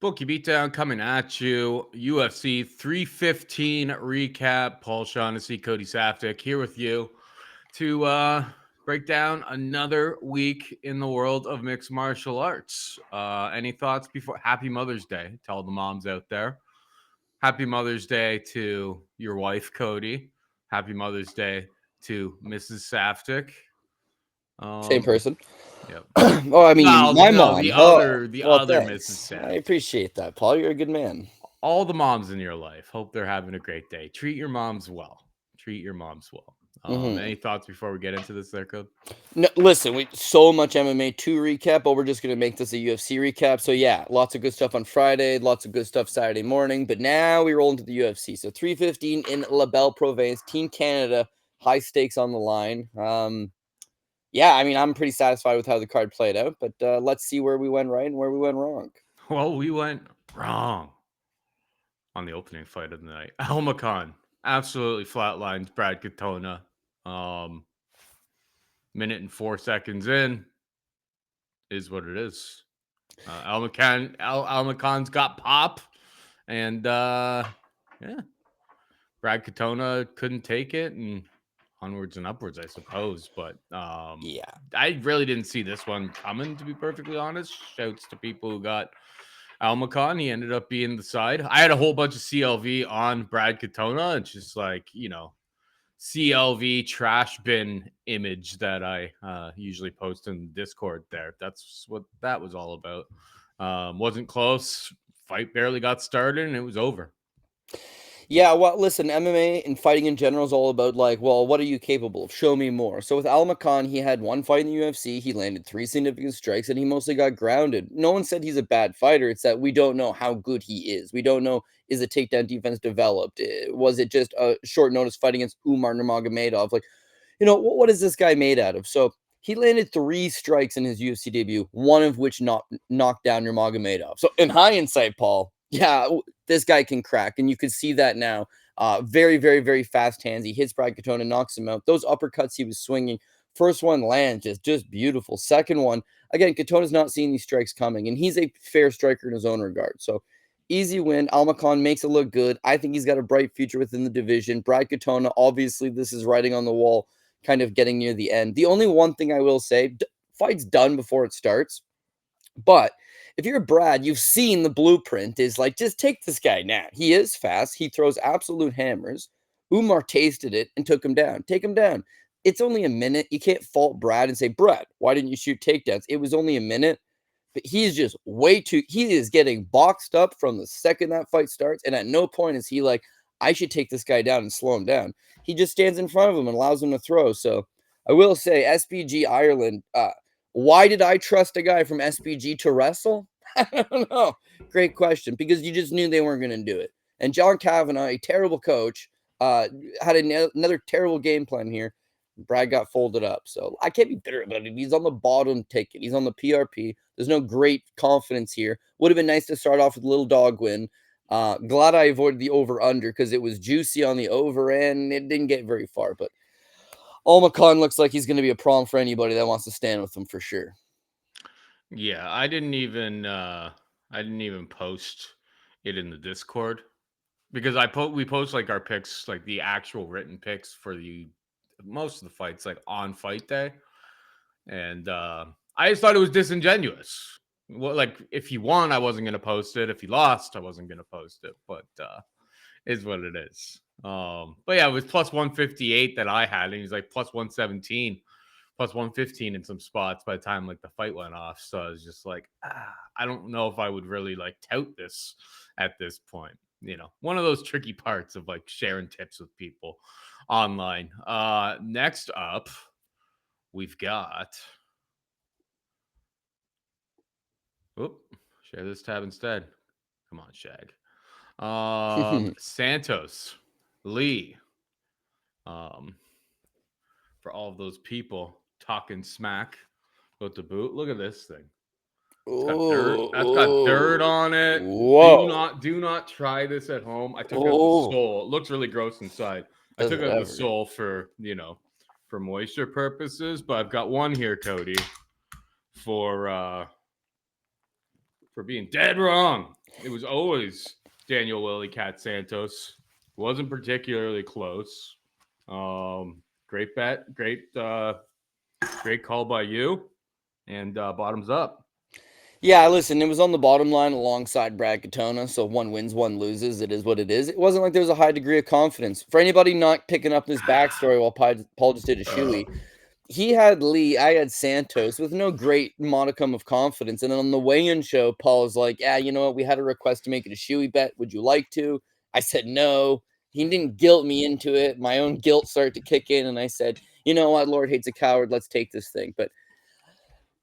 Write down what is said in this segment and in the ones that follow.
Bookie Beatdown coming at you. UFC 315 recap. Paul Shaughnessy, Cody Saftik here with you to break down another week in the world of mixed martial arts. Any thoughts before? Happy Mother's Day to all the moms out there. Happy Mother's Day to your wife, Cody. Happy Mother's Day to Mrs. Saftik. Same person. Yep. Oh, I mean, my No, mom. the Well, other Mrs. thanks. I Saftik. appreciate that, Paul. You're a good man. All the moms in your life. Hope they're having a great day. Treat your moms well. Treat your moms well. Mm-hmm. Any thoughts before we get into this there, Code? No, listen, we so much MMA 2 recap, but we're just going to make this a UFC recap. So, yeah, lots of good stuff on Friday, lots of good stuff Saturday morning. But now we roll into the UFC. So, 315 in La Belle Province, Team Canada, high stakes on the line. Yeah, I mean, I'm pretty satisfied with how the card played out, but let's see where we went right and where we went wrong. Well, we went wrong on the opening fight of the night. Aljamain absolutely flatlined Brad Katona. Minute and 4 seconds in is what it is. Aljamain's got pop, and yeah, Brad Katona couldn't take it, and onwards and upwards, I suppose. But Yeah. I really didn't see this one coming, to be perfectly honest. Shouts to people who got Aljamain. He ended up being the side. I had a whole bunch of CLV on Brad Katona. It's just like, CLV trash bin image that I usually post in Discord there. That's what that was all about. Wasn't close. Fight barely got started and it was over. Yeah, well, listen, MMA and fighting in general is all about like, well, what are you capable of? Show me more. So with Aljamain, he had one fight in the UFC, he landed 3 significant strikes, and he mostly got grounded. No one said he's a bad fighter. It's that we don't know how good he is. We don't know, is the takedown defense developed? Was it just a short notice fight against Umar Nurmagomedov? Like, what is this guy made out of? So he landed 3 strikes in his UFC debut, one of which knocked down Nurmagomedov. So in hindsight, Paul, yeah, this guy can crack, and you can see that now. Very, very, very fast hands. He hits Brad Katona, knocks him out. Those uppercuts he was swinging. First one lands, just beautiful. Second one, again, Katona's not seeing these strikes coming, and he's a fair striker in his own regard. So easy win. Aljamain makes it look good. I think he's got a bright future within the division. Brad Katona, obviously, this is writing on the wall, kind of getting near the end. The only one thing I will say, fight's done before it starts, but if you're Brad, you've seen the blueprint is like, just take this guy now. He is fast. He throws absolute hammers. Umar tasted it and took him down. Take him down. It's only a minute. You can't fault Brad and say, Brad, why didn't you shoot takedowns? It was only a minute, but he's just he is getting boxed up from the second that fight starts. And at no point is he like, I should take this guy down and slow him down. He just stands in front of him and allows him to throw. So I will say, SPG Ireland, why did I trust a guy from SPG to wrestle? I don't know. Great question, because you just knew they weren't going to do it. And John Kavanagh, a terrible coach, had another terrible game plan here. Brad got folded up. So I can't be bitter about it. He's on the bottom ticket. He's on the PRP. There's no great confidence here. Would have been nice to start off with a little dog win. Glad I avoided the over-under because it was juicy on the over and it didn't get very far. But Aljamain looks like he's going to be a problem for anybody that wants to stand with him for sure. Yeah, I didn't even post it in the Discord because we post like our picks, like the actual written picks for the most of the fights, like on fight day, and I just thought it was disingenuous. Well, like if he won, I wasn't gonna post it. If he lost, I wasn't gonna post it. But is what it is. But yeah, it was plus 158 that I had, and he's like plus 117, plus 115 in some spots by the time like the fight went off. So I was just like, I don't know if I would really like tout this at this point. One of those tricky parts of like sharing tips with people online. Next up, we've got. Oop, share this tab instead. Come on, Shag. Santos, Lee. For all of those people talking smack about the boot. Look at this thing. It's got dirt. That's got dirt on it. Whoa. Do not try this at home. I took out the Oh, sole. It looks really gross inside. I does took it out the ever? sole for moisture purposes, but I've got one here, Cody, for for being dead wrong. It was always Daniel Willie Cat Santos. Wasn't particularly close. Great bet, great call by you, and bottoms up. Yeah, listen, it was on the bottom line alongside Brad Katona, so one wins, one loses. It is what it is. It wasn't like there was a high degree of confidence. For anybody not picking up this backstory while Paul just did a shoey, he had Lee, I had Santos with no great modicum of confidence. And then on the weigh-in show, Paul was like, yeah, you know what? We had a request to make it a shoey bet. Would you like to? I said no. He didn't guilt me into it. My own guilt started to kick in, and I said, you know what? Lord hates a coward. Let's take this thing. But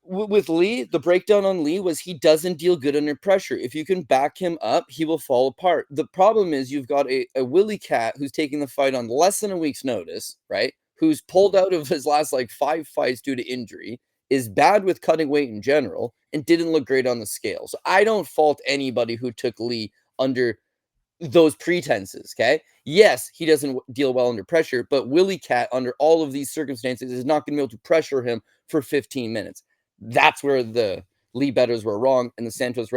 with Lee, the breakdown on Lee was he doesn't deal good under pressure. If you can back him up, he will fall apart. The problem is you've got a Willie Cat who's taking the fight on less than a week's notice, right? Who's pulled out of his last like 5 fights due to injury, is bad with cutting weight in general, and didn't look great on the scale. So I don't fault anybody who took Lee under those pretenses, okay? Yes, he doesn't deal well under pressure, but Willie Cat, under all of these circumstances, is not going to be able to pressure him for 15 minutes. That's where the Lee bettors were wrong and the Santos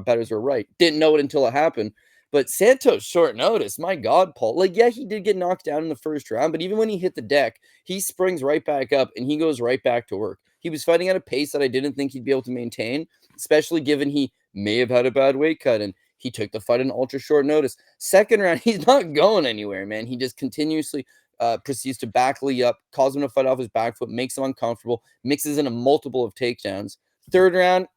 bettors were right. Didn't know it until it happened. But Santos, short notice, my God, Paul. Like, yeah, he did get knocked down in the first round, but even when he hit the deck, he springs right back up and he goes right back to work. He was fighting at a pace that I didn't think he'd be able to maintain, especially given he may have had a bad weight cut and he took the fight in ultra short notice. Second round, he's not going anywhere, man. He just continuously proceeds to back Lee up, cause him to fight off his back foot, makes him uncomfortable, mixes in a multiple of takedowns. Third round,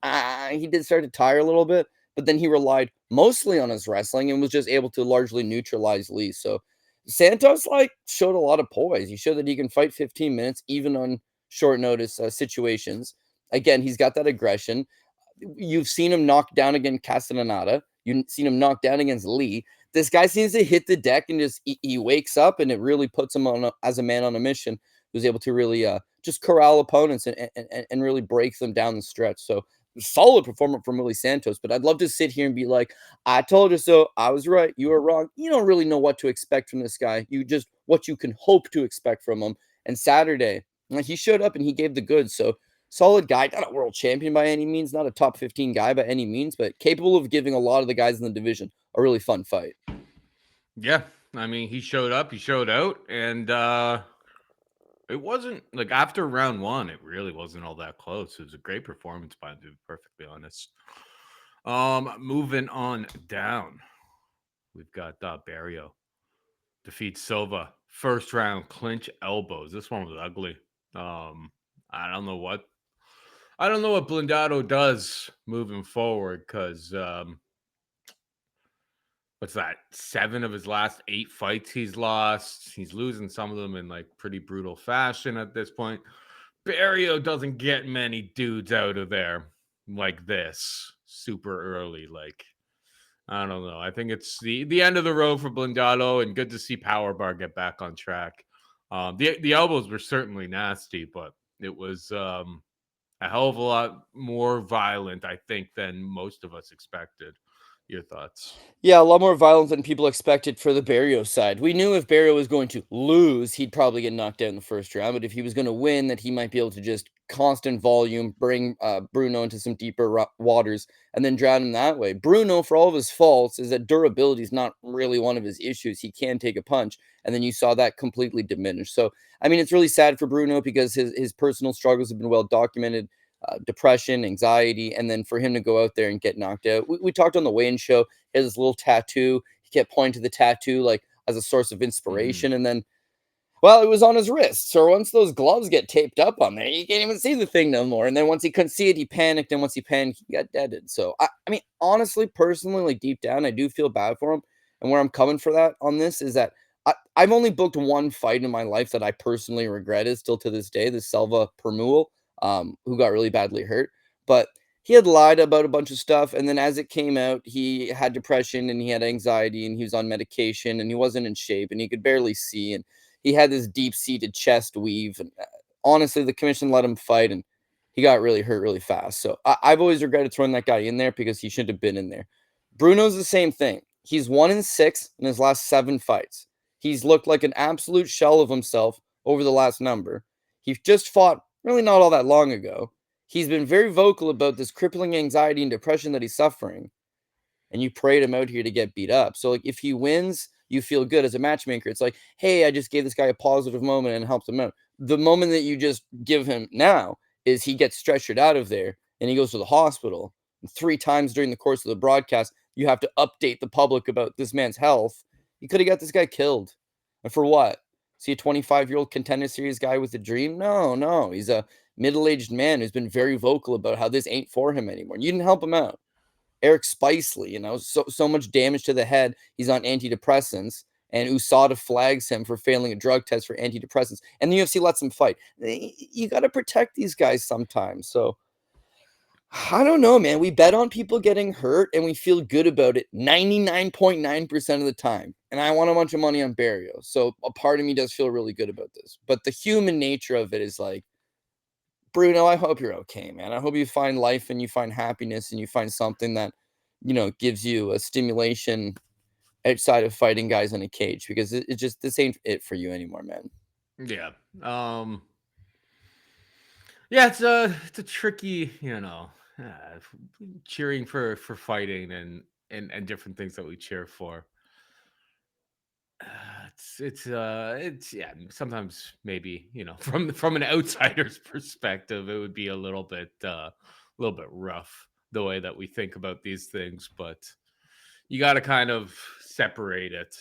he did start to tire a little bit, but then he relied mostly on his wrestling and was just able to largely neutralize Lee. So Santos showed a lot of poise. He showed that he can fight 15 minutes even on short notice situations. Again, he's got that aggression. You've seen him knock down against Castaneda. You've seen him knock down against Lee. This guy seems to hit the deck and just he wakes up, and it really puts him on as a man on a mission who's able to really just corral opponents and really break them down the stretch. So solid performance from Willie Santos. But I'd love to sit here and be like, I told you so. I was right. You were wrong. You don't really know what to expect from this guy. You just what you can hope to expect from him. And Saturday, he showed up and he gave the goods. So solid guy, not a world champion by any means, not a top 15 guy by any means, but capable of giving a lot of the guys in the division a really fun fight. Yeah, I mean, he showed up, he showed out, and it wasn't like after round one, it really wasn't all that close. It was a great performance by him, to be perfectly honest. Moving on down, we've got Bario defeats Silva. First round clinch elbows. This one was ugly. I don't know what Blindado does moving forward because what's that? 7 of his last 8 fights he's lost. He's losing some of them in like pretty brutal fashion at this point. Bario doesn't get many dudes out of there like this super early. Like, I don't know. I think it's the end of the road for Blindado, and good to see Power Bar get back on track. The elbows were certainly nasty, but it was a hell of a lot more violent, I think, than most of us expected. Your thoughts? Yeah, a lot more violent than people expected for the Barrio side. We knew if Barrio was going to lose, he'd probably get knocked out in the first round. But if he was going to win, that he might be able to just constant volume, bring Bruno into some deeper waters, and then drown him that way. Bruno, for all of his faults, is that durability is not really one of his issues. He can take a punch, and then you saw that completely diminish. So, I mean, it's really sad for Bruno because his personal struggles have been well documented. Depression, anxiety, and then for him to go out there and get knocked out. We talked on the weigh-in show. He has this little tattoo. He kept pointing to the tattoo like as a source of inspiration, and then, well, it was on his wrist. So once those gloves get taped up on there, you can't even see the thing no more. And then once he couldn't see it, he panicked, and once he panicked, he got deaded. So I mean, honestly, personally, like deep down, I do feel bad for him. And where I'm coming for that on this is that I've only booked one fight in my life that I personally regretted still to this day, the Silva Permuel, who got really badly hurt. But he had lied about a bunch of stuff. And then as it came out, he had depression and he had anxiety and he was on medication and he wasn't in shape and he could barely see. And he had this deep seated chest weave. And honestly, the commission let him fight and he got really hurt really fast. So I've always regretted throwing that guy in there because he shouldn't have been in there. Bruno's the same thing. He's 1-6 in his last 7 fights. He's looked like an absolute shell of himself over the last number. He just fought really not all that long ago. He's been very vocal about this crippling anxiety and depression that he's suffering, and you parade him out here to get beat up. So, like, if he wins, you feel good as a matchmaker. It's like, hey, I just gave this guy a positive moment and helped him out. The moment that you just give him now is he gets stretchered out of there and he goes to the hospital. And 3 times during the course of the broadcast, you have to update the public about this man's health. You could have got this guy killed. And for what? Is he a 25-year-old contender series guy with a dream? No, no. He's a middle-aged man who's been very vocal about how this ain't for him anymore. You didn't help him out. Eric Spicely, so much damage to the head. He's on antidepressants, and USADA flags him for failing a drug test for antidepressants, and the UFC lets him fight. You got to protect these guys sometimes. So I don't know, man. We bet on people getting hurt, and we feel good about it 99.9% of the time. And I want a bunch of money on Bario, so a part of me does feel really good about this. But the human nature of it is like, Bruno, I hope you're okay, man. I hope you find life and you find happiness and you find something that, gives you a stimulation outside of fighting guys in a cage, because it just, this ain't it for you anymore, man. Yeah. Yeah, it's a tricky, cheering for fighting and different things that we cheer for. It's yeah. Sometimes maybe from an outsider's perspective, it would be a little bit rough the way that we think about these things, but you got to kind of separate it.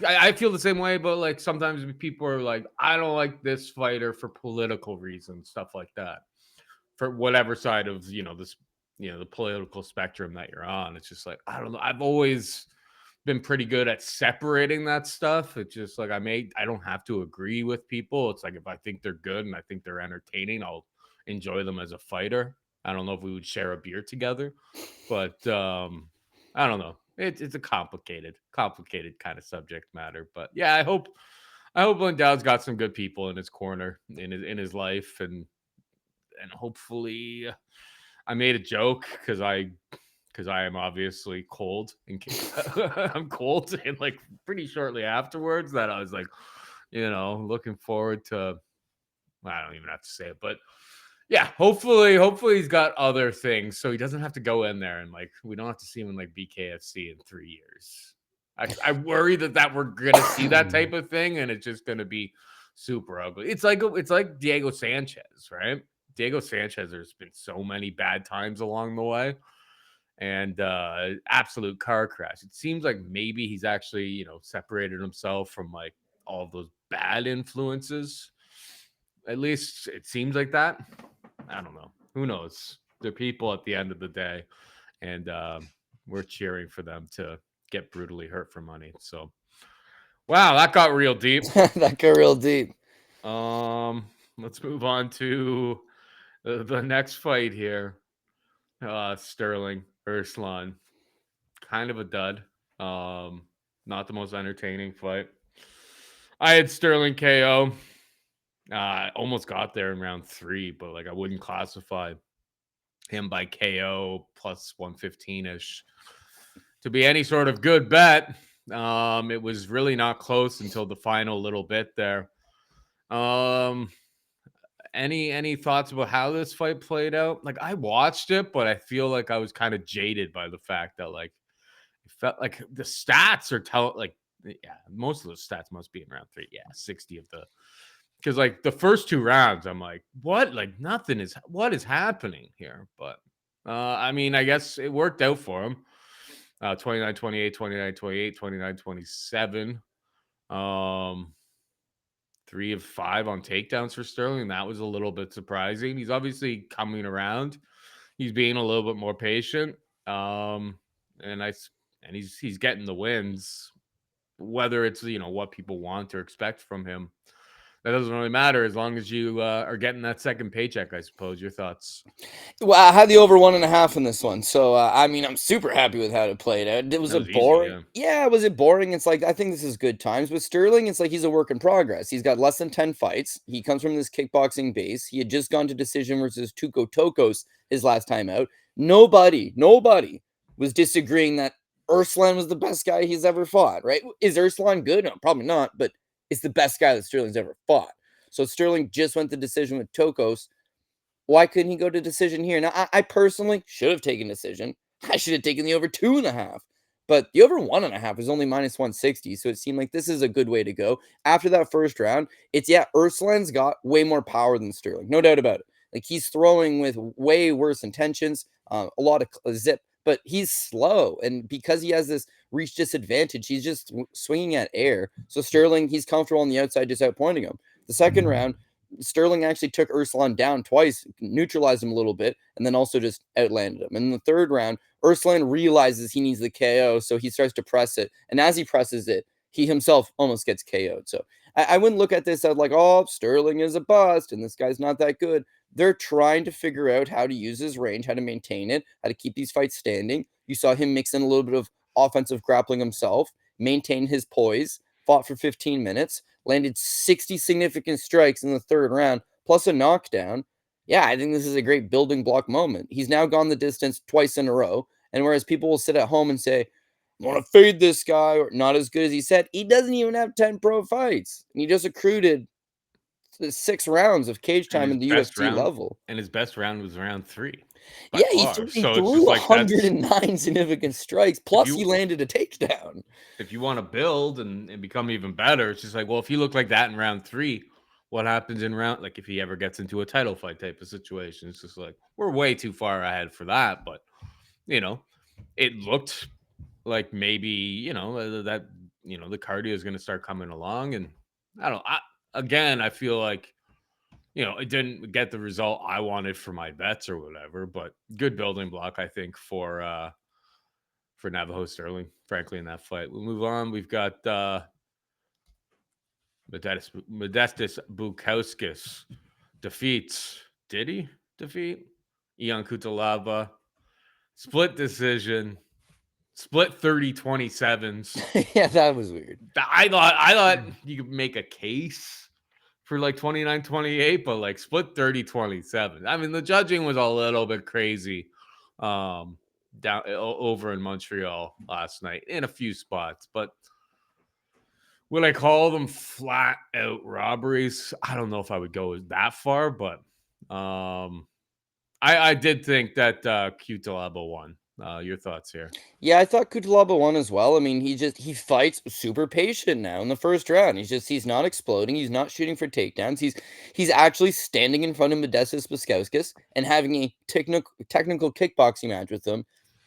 I feel the same way, but like sometimes people are like, I don't like this fighter for political reasons, stuff like that. For whatever side of this, the political spectrum that you're on, it's just like I don't know. I've always been pretty good at separating that stuff. It's just like I don't have to agree with people. It's like if I think they're good and I think they're entertaining, I'll enjoy them as a fighter. I don't know if we would share a beer together, but I don't know. It's a complicated kind of subject matter. But yeah, I hope Lindau's got some good people in his corner in his life, and hopefully I made a joke because I am obviously cold and I'm cold, and like pretty shortly afterwards that I was like, looking forward to, I don't even have to say it, but yeah, hopefully he's got other things so he doesn't have to go in there and like we don't have to see him in like BKFC in 3 years. I worry that we're gonna see that type of thing and it's just gonna be super ugly. It's like Diego Sanchez, right? Diego Sanchez, there's been so many bad times along the way and absolute car crash. It seems like maybe he's actually, separated himself from like all of those bad influences. At least it seems like that. I don't know. Who knows? They're people at the end of the day, and we're cheering for them to get brutally hurt for money. So, wow, that got real deep. That got real deep. Let's move on to the next fight here. Sterling Ursen, kind of a dud. Not the most entertaining fight. I had Sterling KO. I almost got there in round 3, but like I wouldn't classify him by KO plus 115 ish to be any sort of good bet. It was really not close until the final little bit there. Any thoughts about how this fight played out? Like I watched it, but I feel like I was kind of jaded by the fact that like it felt like the stats are most of those stats must be in round 3. Yeah, 60 of the, because like the first 2 rounds, I'm like, what? Like what is happening here? But I mean, I guess it worked out for him. 29-28, 29-28, 29-27. 3 of 5 on takedowns for Sterling. That was a little bit surprising. He's obviously coming around. He's being a little bit more patient. And he's getting the wins. Whether it's what people want or expect from him, that doesn't really matter as long as you are getting that second paycheck, I suppose. Your thoughts? Well, I had the over 1.5 in this one, so I mean, I'm super happy with how it played out. Was That it was easy, boring? yeah. Yeah, was it boring? It's like I think this is good times with Sterling. It's like he's a work in progress. He's got less than 10 fights. He comes from this kickboxing base. He had just gone to decision versus Tuco Tokos his last time out. Nobody was disagreeing that Ursen was the best guy he's ever fought. Right? Is Ursen good? No, probably not. But it's the best guy that Sterling's ever fought. So Sterling just went to decision with Tokos. Why couldn't he go to decision here? Now, I personally should have taken decision. I should have taken the over 2.5. But the over 1.5 is only minus 160. So it seemed like this is a good way to go. After that first round, it's Ursulan's got way more power than Sterling. No doubt about it. Like he's throwing with way worse intentions, a lot of zip, but he's slow. And because he has this reach disadvantage, he's just swinging at air. So Sterling, he's comfortable on the outside, just outpointing him. The second round, Sterling actually took Ursulan down twice, neutralized him a little bit, and then also just outlanded him. And in the third round, Ursulan realizes he needs the KO, so he starts to press it. And as he presses it, he himself almost gets KO'd. So I wouldn't look at this as like, oh, Sterling is a bust and this guy's not that good. They're trying to figure out how to use his range, how to maintain it, how to keep these fights standing. You saw him mix in a little bit of offensive grappling himself, maintain his poise, fought for 15 minutes, landed 60 significant strikes in the third round, plus a knockdown. Yeah, I think this is a great building block moment. He's now gone the distance twice in a row. And whereas people will sit at home and say, I want to fade this guy or not as good as he said, he doesn't even have 10 pro fights. And he just accrued 6 rounds of cage And time his in the best UFC round level. and his best round was round 3 by Yeah, far. he So it's threw just like that's 109 significant strikes, if plus he you landed a takedown. if you want to build and become even better, it's just like, well, if he looked like that in round 3, what happens in round like if he ever gets into a title fight type of situation? It's just like we're way too far ahead for that, but you know, it looked like maybe, that the cardio is going to start coming along and I don't again, I feel like it didn't get the result I wanted for my bets or whatever, but good building block, I think, for Navajo Sterling, frankly, in that fight. We'll move on. We've got Modestus Bukowskis defeats. Did he defeat Ion Kudalaba? Split decision. Split 30-27s. Yeah, that was weird. I thought you could make a case for like 29-28, but like split 30-27. I mean, the judging was a little bit crazy down over in Montreal last night in a few spots, but would I call them flat out robberies? I don't know if I would go that far, but I did think that Kudalaba won. Your thoughts here? Yeah, I thought Kudalaba won as well. I mean, he fights super patient now in the first round. He's not exploding. He's not shooting for takedowns. He's actually standing in front of Modestus Bukauskas and having a technical kickboxing match with him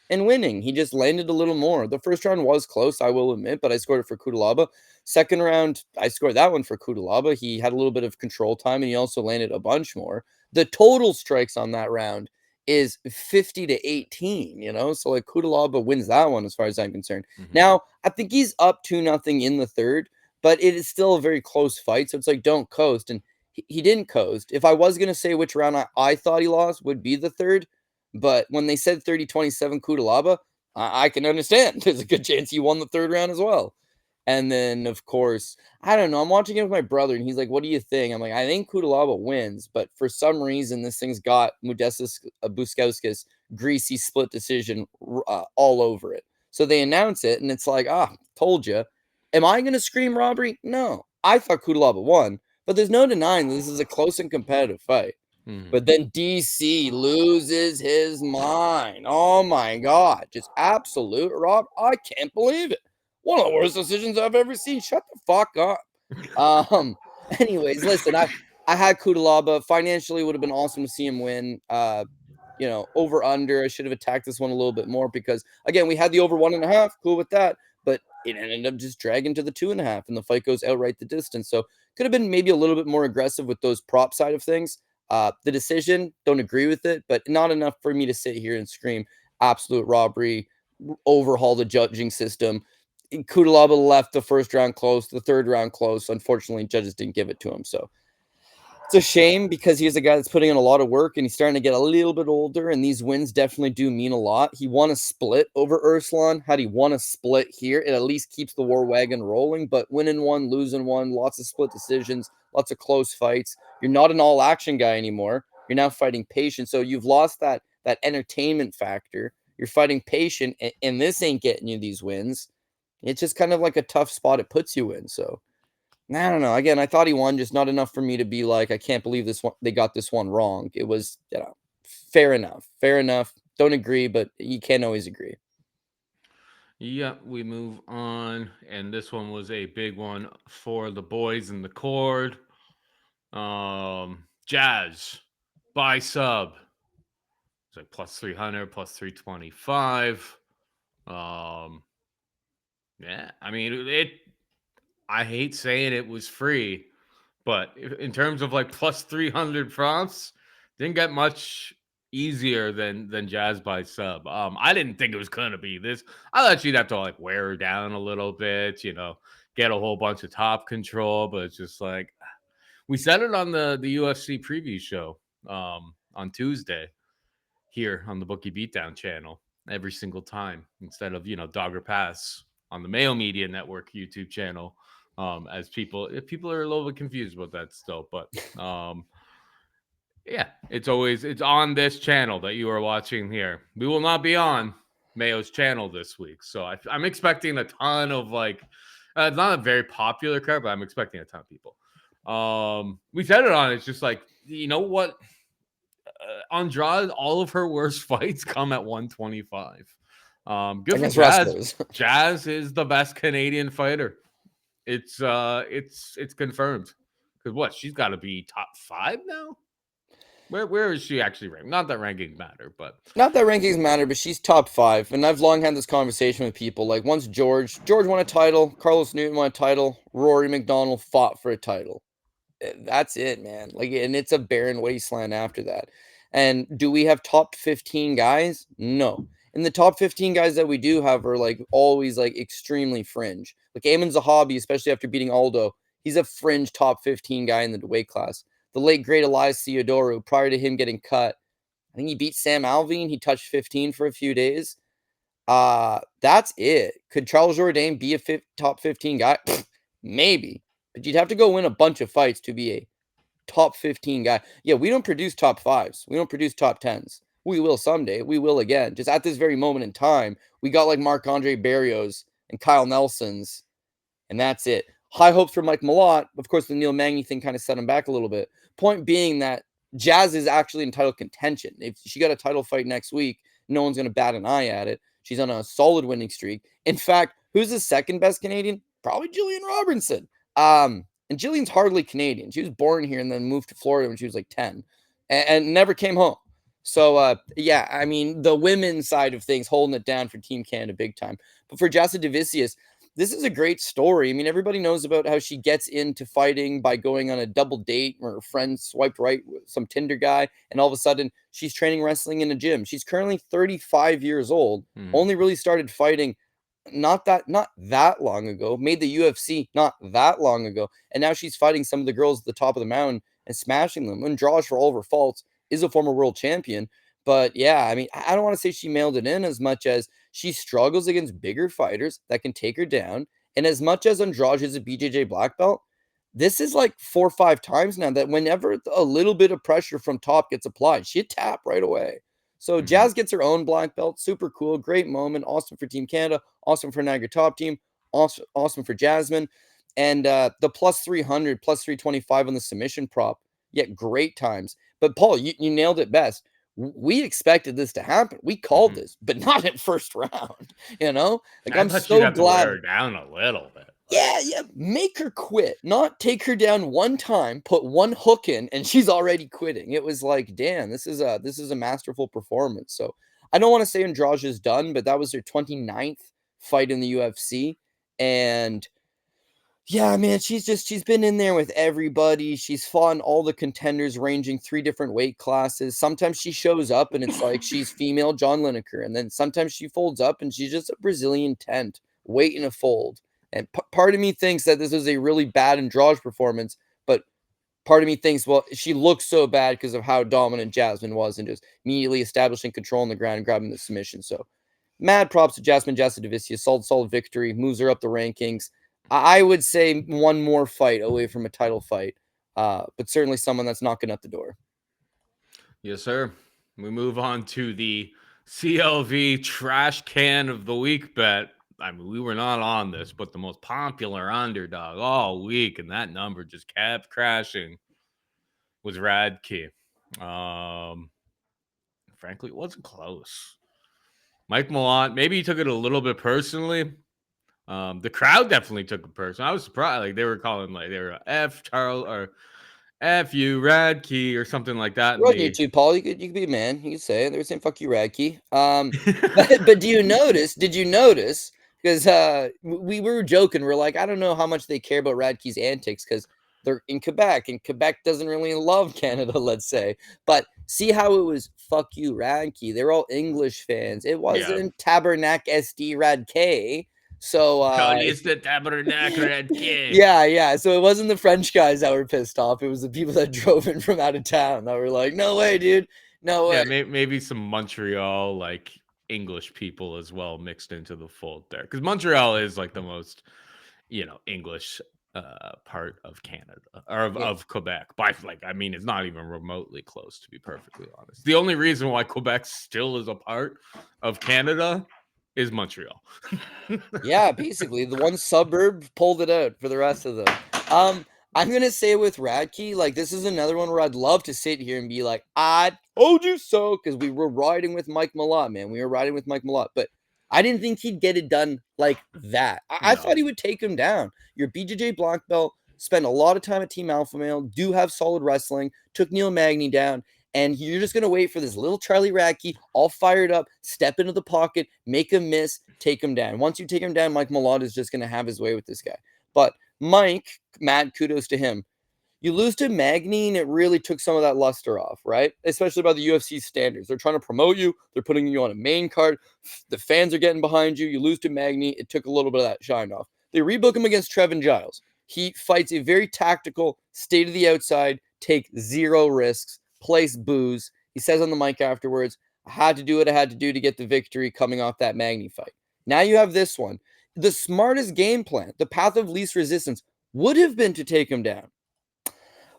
and winning. He just landed a little more. The first round was close, I will admit, but I scored it for Kudalaba. Second round, I scored that one for Kudalaba. He had a little bit of control time and he also landed a bunch more. The total strikes on that round is 50-18, So like Kudalaba wins that one as far as I'm concerned. Mm-hmm. Now, I think he's up 2-0 in the third, but it is still a very close fight. So it's like don't coast. And he didn't coast. If I was gonna say which round I thought he lost would be the third, but when they said 30-27 Kudalaba, I can understand. There's a good chance he won the third round as well. And then, of course, I don't know. I'm watching it with my brother, and he's like, "What do you think?" I'm like, "I think Kudalaba wins," but for some reason, this thing's got Modestus Bukauskas greasy split decision all over it. So they announce it, and it's like, told you. Am I going to scream robbery? No. I thought Kudalaba won, but there's no denying that this is a close and competitive fight. Mm-hmm. But then DC loses his mind. Oh my God. Just absolute rob. I can't believe it. One of the worst decisions I've ever seen. Shut the fuck up. Anyways, listen, I had Kudalaba. Financially would have been awesome to see him win. Over under. I should have attacked this one a little bit more because again, we had the over 1.5. Cool with that. But it ended up just dragging to the 2.5, and the fight goes outright the distance. So could have been maybe a little bit more aggressive with those prop side of things. The decision, don't agree with it, but not enough for me to sit here and scream absolute robbery, overhaul the judging system. Kudalaba left the first round close, the third round close. Unfortunately, judges didn't give it to him. So it's a shame because he's a guy that's putting in a lot of work and he's starting to get a little bit older, and these wins definitely do mean a lot. He won a split over Ursulan. Had he won a split here, it at least keeps the war wagon rolling, but winning one, losing one, lots of split decisions, lots of close fights. You're not an all-action guy anymore. You're now fighting patient, so you've lost that entertainment factor. You're fighting patient, and this ain't getting you these wins. It's just kind of like a tough spot it puts you in, so I don't know. Again, I thought he won, just not enough for me to be like, I can't believe this one. They got this one wrong. It was, fair enough. Fair enough. Don't agree, but you can't always agree. Yeah, we move on, and this one was a big one for the boys in the cord. Jazz buy sub. It's like plus 300, plus 325. Um, yeah, I mean it. I hate saying it was free, but in terms of like plus 300 prompts, didn't get much easier than Jazz by sub. I didn't think it was gonna be this. I thought you'd have to like wear her down a little bit, get a whole bunch of top control, but it's just like we said it on the UFC preview show on Tuesday here on the Bookie Beatdown channel every single time instead of Dogger Pass on the Mayo Media Network YouTube channel. As people are a little bit confused about that still, but yeah, it's on this channel that you are watching here. We will not be on Mayo's channel this week, so I'm expecting a ton of like, it's not a very popular card, but I'm expecting a ton of people. We said it on. It's just like, you know what? Andrade, all of her worst fights come at 125. Good for Against Jazz. wrestlers. Jazz is the best Canadian fighter. It's confirmed. Because what? She's got to be top 5 now. Where is she actually ranked? Not that rankings matter, but Not that rankings matter, but she's top 5. And I've long had this conversation with people. Like, once George won a title, Carlos Newton won a title, Rory McDonald fought for a title. That's it, man. Like, and it's a barren wasteland after that. And do we have top 15 guys? No. And the top 15 guys that we do have are like always like extremely fringe. Like Ayman Zahabi, especially after beating Aldo, he's a fringe top 15 guy in the weight class. The late great Elias Theodorou, prior to him getting cut, I think he beat Sam Alvin. He touched 15 for a few days. That's it. Could Charles Jourdain be a top 15 guy? Maybe. But you'd have to go win a bunch of fights to be a top 15 guy. Yeah, we don't produce top 5s. We don't produce top 10s. We will someday. We will again. Just at this very moment in time, we got like Marc-Andre Barrios and Kyle Nelsons, and that's it. High hopes for Mike Malott. Of course, the Neil Magny thing kind of set him back a little bit. Point being that Jazz is actually in title contention. If she got a title fight next week, no one's going to bat an eye at it. She's on a solid winning streak. In fact, who's the second best Canadian? Probably Jillian Robertson. And Jillian's hardly Canadian. She was born here and then moved to Florida when she was like 10 and never came home. So, yeah, I mean, the women's side of things holding it down for Team Canada big time. But for Jassa Devicius, this is a great story. I mean, everybody knows about how she gets into fighting by going on a double date where her friend swiped right with some Tinder guy, and all of a sudden she's training wrestling in a gym. She's currently 35 years old, only really started fighting not that long ago, made the UFC not that long ago, and now she's fighting some of the girls at the top of the mountain and smashing them. Andrade, for all of her faults, is a former world champion. But yeah, I mean, I don't want to say she mailed it in as much as she struggles against bigger fighters that can take her down. And as much as Andrade is a BJJ black belt, this is like 4 or 5 times now that whenever a little bit of pressure from top gets applied, she'd tap right away. So Jazz gets her own black belt. Super cool. Great moment. Awesome for Team Canada. Awesome for Niagara Top Team. Awesome for Jasmine. And the plus 300, plus 325 on the submission prop. Yeah, great times. But Paul, you nailed it best. We expected this to happen. We called this, but not at first round. Like I I'm thought she'd so have to wear glad. her down a little bit. Yeah, make her quit, not take her down one time, put one hook in, and she's already quitting. It was like, damn, this is a masterful performance. So I don't want to say Andrade is done, but that was her 29th fight in the UFC. And yeah, man, she's been in there with everybody. She's fought in all the contenders ranging 3 different weight classes. Sometimes she shows up and it's like she's female John Lineker, and then sometimes she folds up and she's just a Brazilian tent waiting to fold. And part of me thinks that this was a really bad Andrade performance, but part of me thinks, well, she looks so bad because of how dominant Jasmine was and just immediately establishing control on the ground and grabbing the submission. So mad props to Jasmine Jassa Devicius. Solid victory. Moves her up the rankings. I would say one more fight away from a title fight, but certainly someone that's knocking at the door. Yes, sir. We move on to the CLV Trash Can of the Week bet. I mean, we were not on this, but the most popular underdog all week, and that number just kept crashing, was Radke. Frankly, it wasn't close. Mike Malott, maybe he took it a little bit personally. The crowd definitely took it personally. I was surprised. Like, they were calling, like, they were F Charles or F you Radke or something like that in We're on the YouTube, Paul. You could be a man. You could say it. They were saying "fuck you, Radke." But do you notice? Did you notice? Because we were joking. We're like, I don't know how much they care about Radke's antics because they're in Quebec, and Quebec doesn't really love Canada, let's say. But see how it was "fuck you, Radke." They're all English fans. It yeah. wasn't Tabernac SD Radke. So Calice the Tabernacle Radke. yeah. So it wasn't the French guys that were pissed off. It was the people that drove in from out of town that were like, "No way, dude. No way." Yeah, maybe some Montreal like English people as well mixed into the fold there, because Montreal is like the most English part of Canada or Yeah. of Quebec. By like, I mean, it's not even remotely close, to be perfectly honest. The only reason why Quebec still is a part of Canada is Montreal. Yeah, basically the one suburb pulled it out for the rest of them. I'm gonna say with Radke, like this is another one where I'd love to sit here and be like, I told you so, because we were riding with Mike Malott, man. We were riding with Mike Malott, but I didn't think he'd get it done like that. I No, thought he would take him down. Your BJJ black belt, spent a lot of time at Team Alpha Male, do have solid wrestling, took Neil Magny down, and you're just gonna wait for this little Charlie Radke, all fired up, step into the pocket, make him miss, take him down. Once you take him down, Mike Malott is just gonna have his way with this guy. But Mike, Matt, kudos to him. You lose to Magny, and it really took some of that luster off, right? Especially by the UFC standards. They're trying to promote you. They're putting you on a main card. The fans are getting behind you. You lose to Magny. It took a little bit of that shine off. They rebook him against Trevin Giles. He fights a very tactical, stay to the outside, take zero risks, place booze. He says on the mic afterwards, I had to do what I had to do to get the victory coming off that Magny fight. Now you have this one. The smartest game plan, the path of least resistance, would have been to take him down.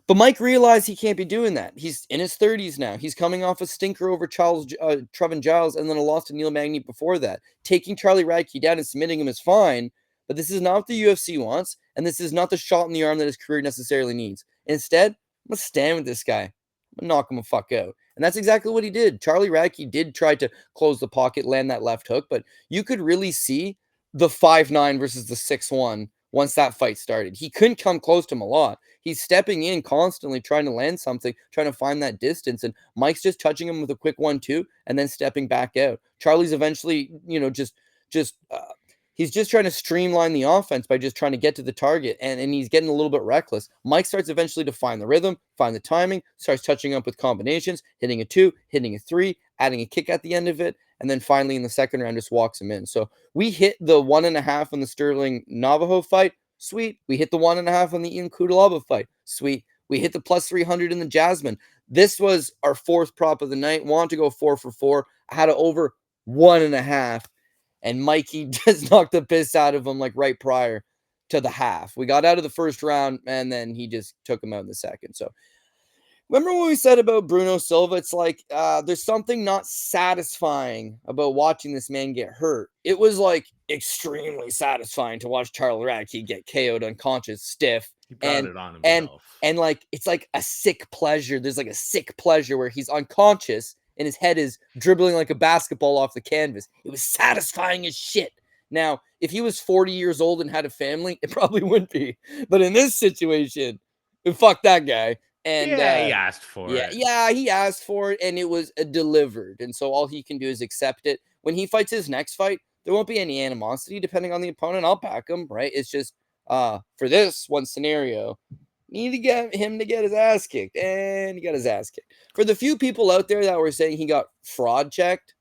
But Mike realized he can't be doing that. He's in his 30s now. He's coming off a stinker over Trevin Giles and then a loss to Neil Magny before that. Taking Charlie Radke down and submitting him is fine, but this is not what the UFC wants, and this is not the shot in the arm that his career necessarily needs. Instead, I'm going to stand with this guy. I'm going to knock him a fuck out. And that's exactly what he did. Charlie Radke did try to close the pocket, land that left hook, but you could really see the 5'9 versus the 6'1 once that fight started. He couldn't come close to him a lot. He's stepping in constantly, trying to land something, trying to find that distance. And Mike's just touching him with a quick 1-2 and then stepping back out. Charlie's eventually, he's just trying to streamline the offense by just trying to get to the target. And he's getting a little bit reckless. Mike starts eventually to find the rhythm, find the timing, starts touching up with combinations, hitting a 2, hitting a 3, adding a kick at the end of it. And then finally in the second round, just walks him in. So we hit the 1.5 on the Sterling Navajo fight. Sweet. We hit the 1.5 on the Ian Kudalaba fight. Sweet. We hit the plus 300 in the Jasmine. This was our fourth prop of the night. Wanted to go 4 for 4. I had it over 1.5. And Mikey just knocked the piss out of him like right prior to the half. We got out of the first round, and then he just took him out in the second. So remember what we said about Bruno Silva? It's like there's something not satisfying about watching this man get hurt. It was like extremely satisfying to watch Charles Radke get KO'd unconscious, stiff, he brought it on and himself. and like it's like a sick pleasure. There's like a sick pleasure where he's unconscious and his head is dribbling like a basketball off the canvas. It was satisfying as shit. Now, if he was 40 years old and had a family, it probably wouldn't be. But in this situation, fuck that guy. And Yeah, he asked for it. yeah, he asked for it, and it was delivered. And so all he can do is accept it. When he fights his next fight, there won't be any animosity depending on the opponent. I'll back him, right? It's just for this one scenario, need to get him to get his ass kicked, and he got his ass kicked. For the few people out there that were saying he got fraud checked,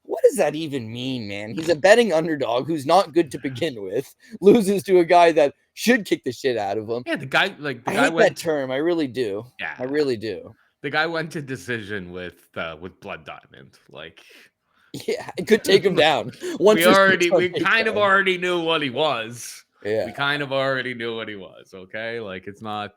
what does that even mean, man? He's a betting underdog who's not good to begin with, loses to a guy that should kick the shit out of him. Yeah, the guy I hate that term. I really do. Yeah, I really do. the guy went to decision with Blood Diamond. Like, yeah, it could take him down. we kind of already knew what he was. Yeah, we kind of already knew what he was. Okay, like it's not.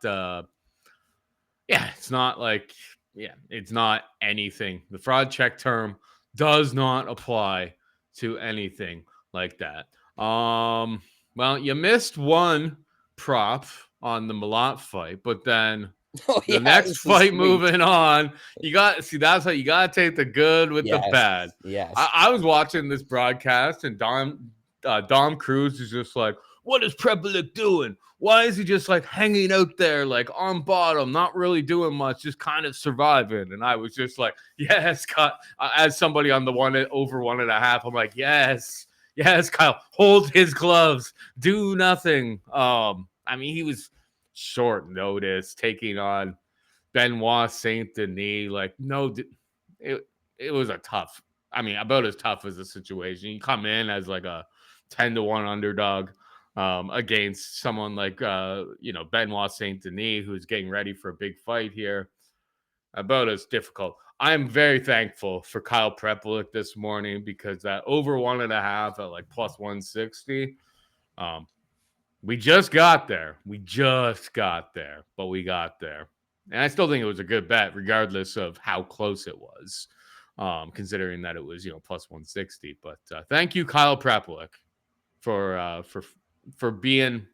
It's not like it's not anything. The fraud check term does not apply to anything like that. Well, you missed one prop on the Malat fight, but then Oh the yeah, next this is fight sweet. moving on, that's how you gotta take the good with the bad. Yes. I was watching this broadcast and Dom Cruz is just like, what is Prepik doing? Why is he just like hanging out there, like on bottom, not really doing much, just kind of surviving? And I was just like, yes, as somebody on the over 1.5, I'm like, yes, Kyle, hold his gloves, do nothing. I mean, he was short notice taking on Benoit Saint Denis. Like, no, it was a tough. I mean, about as tough as the situation. You come in as like a 10-1 underdog against someone like Benoit Saint Denis, who's getting ready for a big fight here. About as difficult. I'm very thankful for Kyle Prepik this morning because that over 1.5 at like plus 160. We just got there. But we got there. And I still think it was a good bet, regardless of how close it was, considering that it was, plus 160. But thank you, Kyle Prepik, for being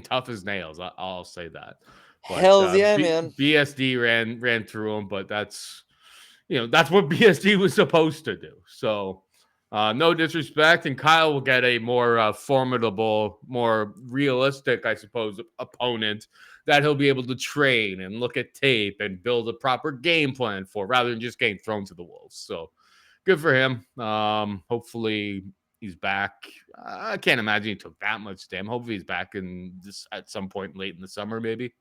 tough as nails. I'll say that. But Hells yeah, man. BSD ran through him, but that's what BSD was supposed to do. So no disrespect, and Kyle will get a more formidable, more realistic, I suppose, opponent that he'll be able to train and look at tape and build a proper game plan for, rather than just getting thrown to the wolves. So good for him. Hopefully he's back. I can't imagine he took that much damn. Hopefully he's back at some point late in the summer, maybe.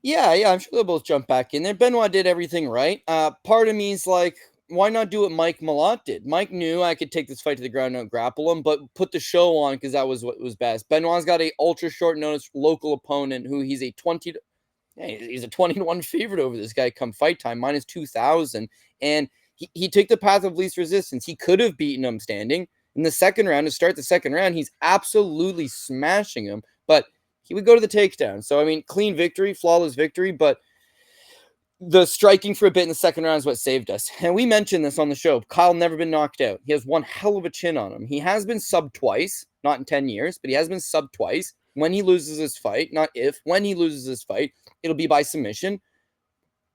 Yeah, I'm sure they'll both jump back in there. Benoit did everything right. Part of me is like, why not do what Mike Malott did? Mike knew I could take this fight to the ground and grapple him, but put the show on because that was what was best. Benoit's got a ultra short notice local opponent who he's a 20-1 favorite over this guy come fight time, minus 2,000. And he took the path of least resistance. He could have beaten him standing. In the second round, to start the second round, he's absolutely smashing him. But he would go to the takedown. So, I mean, clean victory, flawless victory, but the striking for a bit in the second round is what saved us. And we mentioned this on the show. Kyle never been knocked out. He has one hell of a chin on him. He has been subbed twice, not in 10 years, but he has been subbed twice. When he loses his fight, not if, when he loses his fight, it'll be by submission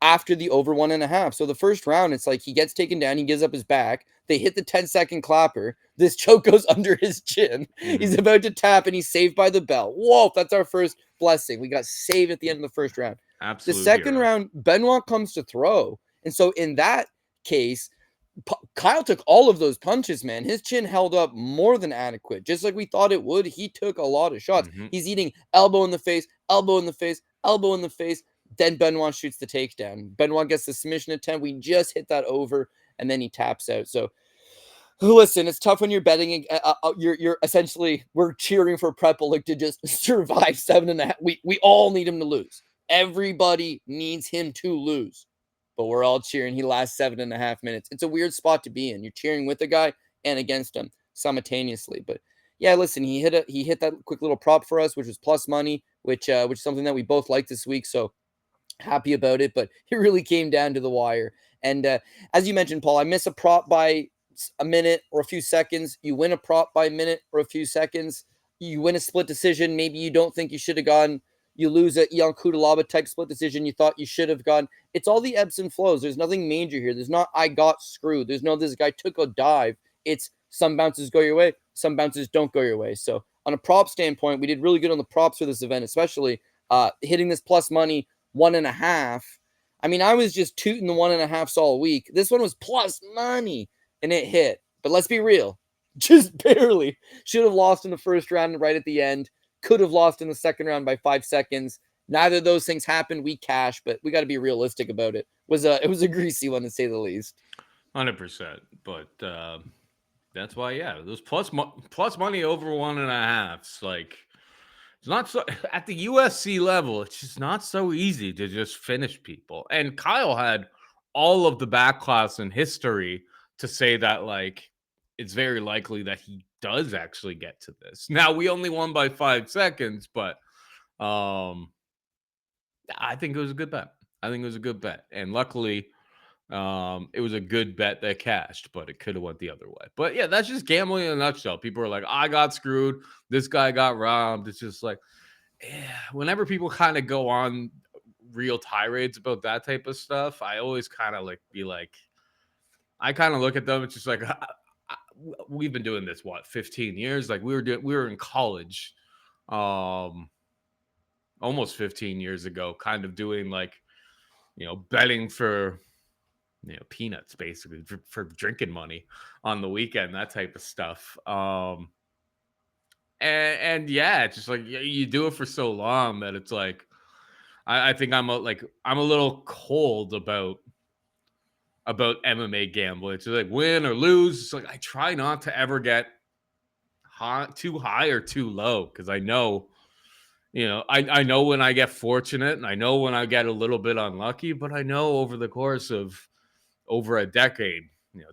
after the over 1.5. So the first round, it's like he gets taken down, he gives up his back. They hit the 10-second clapper. This choke goes under his chin. Mm-hmm. He's about to tap, and he's saved by the bell. Whoa, that's our first blessing. We got saved at the end of the first round. Absolute the second hero. round, Benoit comes to throw. And so in that case, Kyle took all of those punches, man. His chin held up more than adequate. Just like we thought it would, he took a lot of shots. Mm-hmm. He's eating elbow in the face, elbow in the face, elbow in the face. Then Benoit shoots the takedown. Benoit gets the submission attempt. We just hit that over, and then he taps out. So, listen, it's tough when you're betting. You're essentially, we're cheering for Prepik to just survive 7.5. We all need him to lose. Everybody needs him to lose. But we're all cheering. He lasts 7.5 minutes. It's a weird spot to be in. You're cheering with a guy and against him simultaneously. But yeah, listen, he hit that quick little prop for us, which was plus money, which is something that we both liked this week. So happy about it, but it really came down to the wire. And as you mentioned, Paul, I miss a prop by a minute or a few seconds. You win a prop by a minute or a few seconds. You win a split decision. Maybe you don't think you should have gone. You lose a young Kudalaba type split decision you thought you should have gone. It's all the ebbs and flows. There's nothing major here. There's not I got screwed. There's no this guy took a dive. It's some bounces go your way, some bounces don't go your way. So on a prop standpoint, we did really good on the props for this event, especially hitting this plus money 1.5. I mean, I was just tooting the 1.5 all week. This one was plus money, and it hit. But let's be real, just barely. Should have lost in the first round right at the end. Could have lost in the second round by 5 seconds. Neither of those things happened. We cashed, but we got to be realistic about it. It was a greasy one, to say the least. 100%. But that's why, yeah, those plus money over 1.5. Like, it's not so at the UFC level. It's just not so easy to just finish people. And Kyle had all of the backlash in history to say that, like, it's very likely that he does actually get to this. Now, we only won by 5 seconds, but I think it was a good bet. And luckily, It was a good bet that cashed, but it could have went the other way. But yeah, that's just gambling in a nutshell. People are like, I got screwed. This guy got robbed. It's just like, whenever people kind of go on real tirades about that type of stuff, I always kind of like be like, I kind of look at them. It's just like, we've been doing this, what, 15 years? Like we were in college, almost 15 years ago, kind of doing like, betting for, peanuts basically for drinking money on the weekend, that type of stuff. And yeah, it's just like you do it for so long that it's like, I think I'm a little cold about MMA gambling. It's like win or lose. It's like I try not to ever get too high or too low, because I know, I know when I get fortunate and I know when I get a little bit unlucky, but I know over the course of over a decade,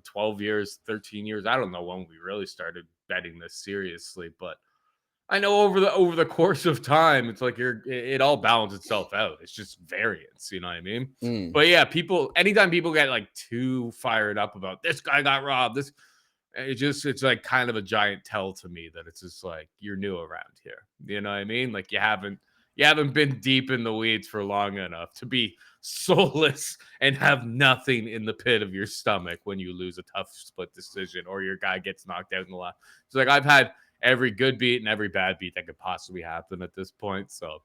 12 years, 13 years, I don't know when we really started betting this seriously, but I know over the course of time, it's like it all balances itself out. It's just variance, you know what I mean? Mm. But yeah, anytime people get like too fired up about this guy got robbed, it's like kind of a giant tell to me that it's just like you're new around here. You know what I mean? Like you haven't been deep in the weeds for long enough to be soulless and have nothing in the pit of your stomach when you lose a tough split decision or your guy gets knocked out in the last. It's like I've had every good beat and every bad beat that could possibly happen at this point. So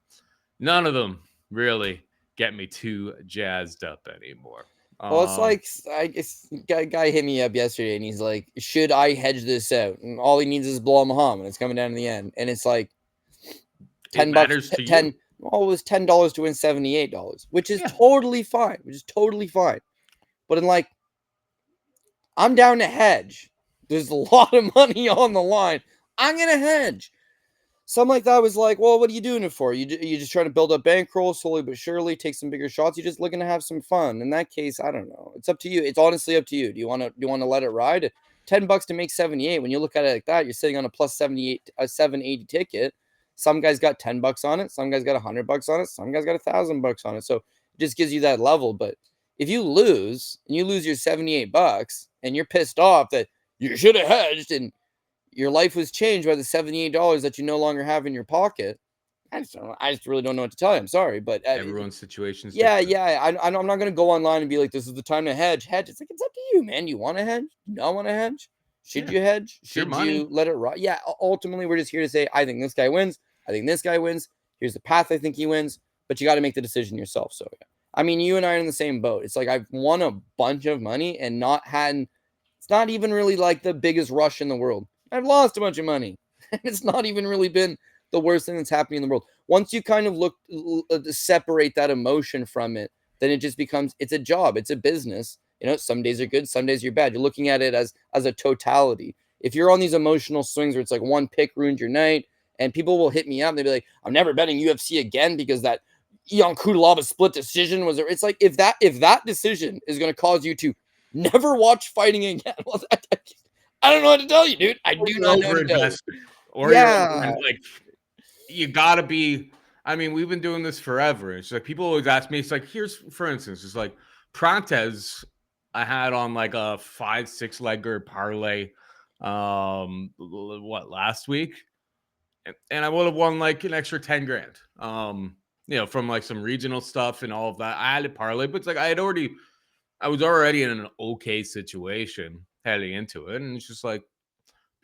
none of them really get me too jazzed up anymore. Well, it's like I guess guy hit me up yesterday, and he's like, "Should I hedge this out?" And all he needs is blow Muhammad. And it's coming down to the end, and it's like it $10, matters to you. 10. Well, it was $10 to win $78, which is Yeah. totally fine. Which is totally fine. But in like, I'm down to hedge. There's a lot of money on the line. I'm gonna hedge. Something like that was like, well, what are you doing it for? You just trying to build up bankroll slowly but surely, take some bigger shots. You're just looking to have some fun. In that case, I don't know. It's up to you. It's honestly up to you. Do you want to let it ride? $10 to make 78. When you look at it like that, you're sitting on a plus 78, a 780 ticket. Some guys got $10 on it. Some guys got $100 on it. Some guys got $1,000 on it. So it just gives you that level. But if you lose and you lose your $78 and you're pissed off that you should have hedged and your life was changed by the $78 that you no longer have in your pocket. I just don't know. I just really don't know what to tell you. I'm sorry, but Everyone's situation is yeah, different. yeah. I'm not going to go online and be like, "This is the time to hedge." Hedge. It's like it's up to you, man. You want to hedge? You don't want to hedge? Should Yeah, you hedge? it's your Should money. you let it ride? Yeah. Ultimately, we're just here to say, I think this guy wins. I think this guy wins. Here's the path I think he wins. But you got to make the decision yourself. So yeah. I mean, you and I are in the same boat. It's like I've won a bunch of money and not had. It's not even really like the biggest rush in the world. I've lost a bunch of money. And it's not even really been the worst thing that's happening in the world. Once you kind of separate that emotion from it, then it just becomes, it's a job, it's a business. Some days are good, some days you're bad. You're looking at it as a totality. If you're on these emotional swings where it's like one pick ruined your night, and people will hit me up, they'll be like, "I'm never betting UFC again because that Kudalaba split decision was." It's like if that decision is going to cause you to never watch fighting again, well, I don't know what to tell you, dude. I Or do you're not know what to tell you. over-invested, or you're over, Yeah. like, you gotta be. I mean, we've been doing this forever. It's like people always ask me, it's like, here's for instance, it's like Prantes I had on like a 5-6 legger parlay, what, last week? And I would have won like an extra 10 grand. From like some regional stuff and all of that. I had a parlay, but it's like I was already in an okay situation heading into it. And it's just like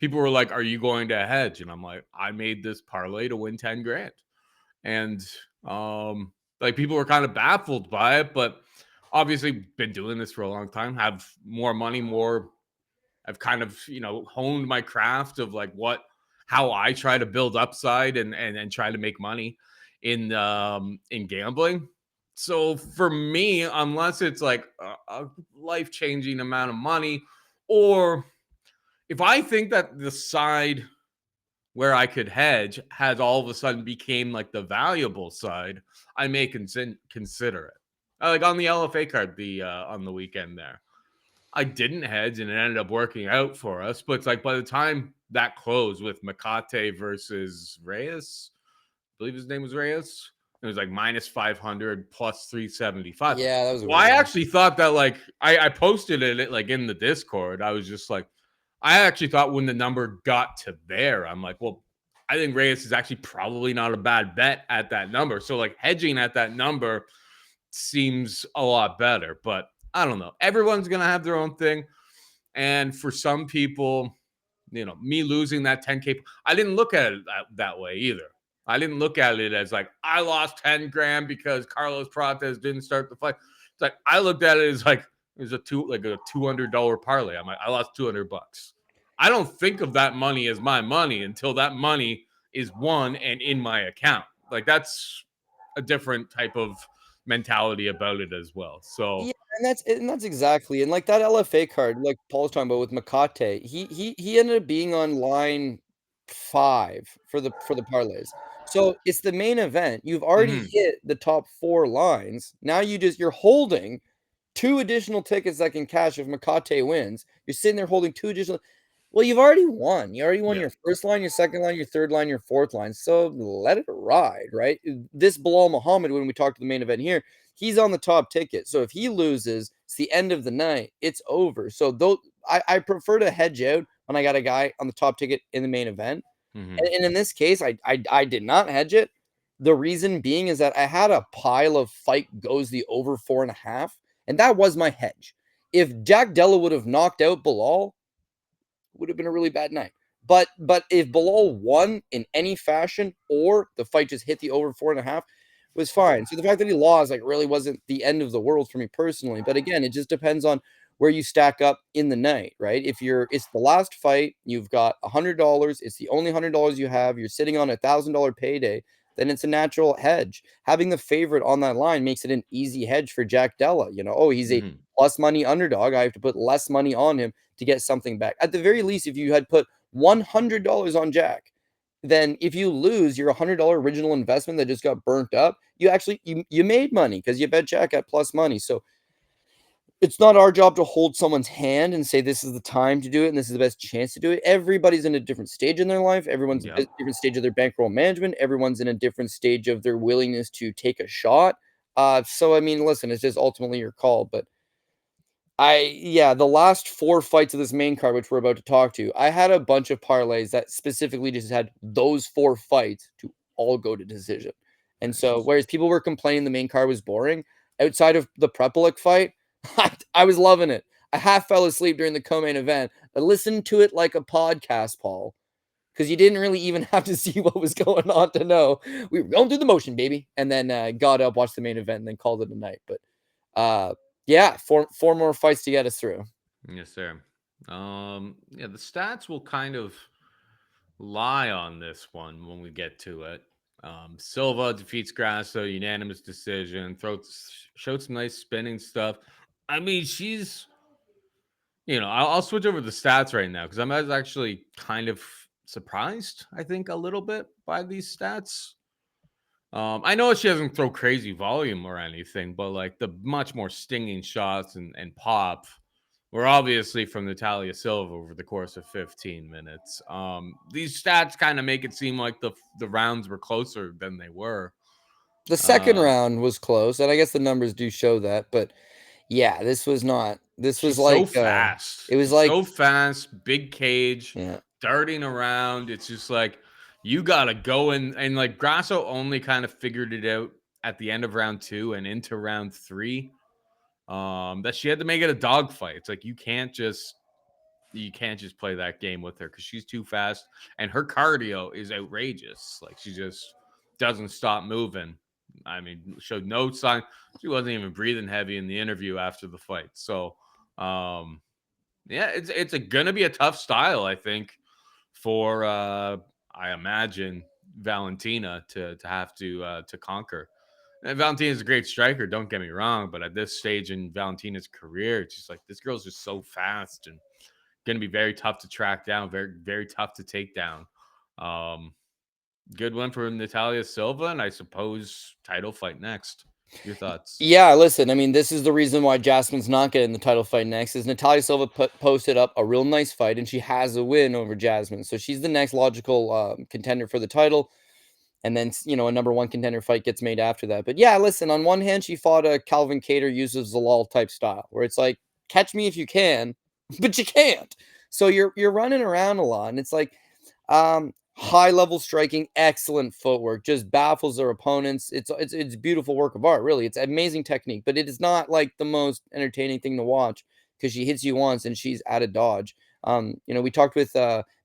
people were like, "Are you going to hedge?" And I'm like, I made this parlay to win 10 grand. And like people were kind of baffled by it, but obviously been doing this for a long time, have more money, I've kind of, honed my craft of like how I try to build upside and try to make money in gambling. So for me, unless it's like a life-changing amount of money, or if I think that the side where I could hedge has all of a sudden became like the valuable side, I may consider it. Like on the LFA card on the weekend there, I didn't hedge and it ended up working out for us. But it's like by the time that closed with Makate versus Reyes, I believe his name was Reyes. It was like minus 500 plus 375. Yeah, that was a Well, weird I one. actually thought that like I posted it like in the Discord. I was just like, I actually thought when the number got to there, I'm like, well, I think Reyes is actually probably not a bad bet at that number. So like hedging at that number seems a lot better. But I don't know. Everyone's gonna have their own thing. And for some people, me losing that 10K, I didn't look at it that way either. I didn't look at it as like I lost 10 grand because Carlos Prates didn't start the fight. It's like I looked at it as like it was a $200 parlay. I'm like, I lost $200. I don't think of that money as my money until that money is won and in my account. Like that's a different type of mentality about it as well. So Yeah, and that's exactly and, like, that LFA card, like Paul's talking about with Makate, he ended up being on line 5 for the parlays. So, it's the main event, you've already mhm, hit the top 4 lines, now you're holding 2 additional tickets that can cash if Makate wins. You're sitting there holding 2 additional. Well, you've already won. You already won yeah, your first line, your second line, your third line, your fourth line. So let it ride, right? This Bilal Muhammad, when we talk to the main event here, he's on the top ticket. So if he loses, it's the end of the night. It's over. So though I prefer to hedge out when I got a guy on the top ticket in the main event. mhm, And in this case, I did not hedge it. The reason being is that I had a pile of fight goes the over 4.5, and that was my hedge. If Jack Della would have knocked out Bilal, would have been a really bad night. But if Bilal won in any fashion or the fight just hit the over 4.5, was fine. So the fact that he lost like really wasn't the end of the world for me personally. But again, it just depends on where you stack up in the night, right? If it's the last fight, you've got $100, it's the only $100 you have, you're sitting on $1,000 payday, then it's a natural hedge. Having the favorite on that line makes it an easy hedge for Jack Della. Oh, he's a mhm. plus money underdog. I have to put less money on him to get something back. At the very least, if you had put $100 on Jack, then if you lose your $100 original investment that just got burnt up, you made money because you bet Jack at plus money. So it's not our job to hold someone's hand and say this is the time to do it and this is the best chance to do it. Everybody's in a different stage in their life. Everyone's in a Yep. different stage of their bankroll management. Everyone's in a different stage of their willingness to take a shot. So I mean, listen, it's just ultimately your call. But yeah, the last 4 fights of this main card, which we're about to talk to, I had a bunch of parlays that specifically just had those 4 fights to all go to decision. And so, Nice. whereas people were complaining the main card was boring, outside of the Prepik fight, I was loving it. I half fell asleep during the co-main event. I listened to it like a podcast, Paul, because you didn't really even have to see what was going on to know. We were going through the motion, baby. And then got up, watched the main event, and then called it a night. But uh, yeah, four more fights to get us through. Yes, sir. Yeah, the stats will kind of lie on this one when we get to it. Silva defeats Grasso, unanimous decision. Showed some nice spinning stuff. I mean, I'll switch over the stats right now because I'm actually kind of surprised, I think, a little bit by these stats. I know she doesn't throw crazy volume or anything, but like the much more stinging shots and pop were obviously from Natalia Silva over the course of 15 minutes. These stats kind of make it seem like the rounds were closer than they were. The second Uh, round was close, and I guess the numbers do show that, but yeah, this was not this was she's so like, fast. it was She's like so fast, big cage, yeah. darting around. It's just like you gotta go and like Grasso only kind of figured it out at the end of round 2 and into round 3. That she had to make it a dogfight. It's like you can't just play that game with her because she's too fast and her cardio is outrageous. Like she just doesn't stop moving. I mean, showed no sign. She wasn't even breathing heavy in the interview after the fight. So, um, yeah, it's gonna be a tough style, I think, for I imagine Valentina to have to conquer. And Valentina's a great striker, don't get me wrong, but at this stage in Valentina's career, it's just like this girl's just so fast and going to be very tough to track down, very very tough to take down. Um, Good one for Natalia Silva, and I suppose title fight next. Your thoughts? Yeah, listen, I mean, this is the reason why Jasmine's not getting the title fight next, is Natalia Silva posted up a real nice fight, and she has a win over Jasmine, so she's the next logical, contender for the title. And then, a number one contender fight gets made after that. But yeah, listen, on one hand, she fought a Calvin Cater uses Zalal type style, where it's like, catch me if you can, but you can't. So you're running around a lot, and it's like, high level striking, excellent footwork, just baffles their opponents. It's beautiful work of art, really. It's amazing technique, but it is not like the most entertaining thing to watch because she hits you once and she's at a dodge. We talked with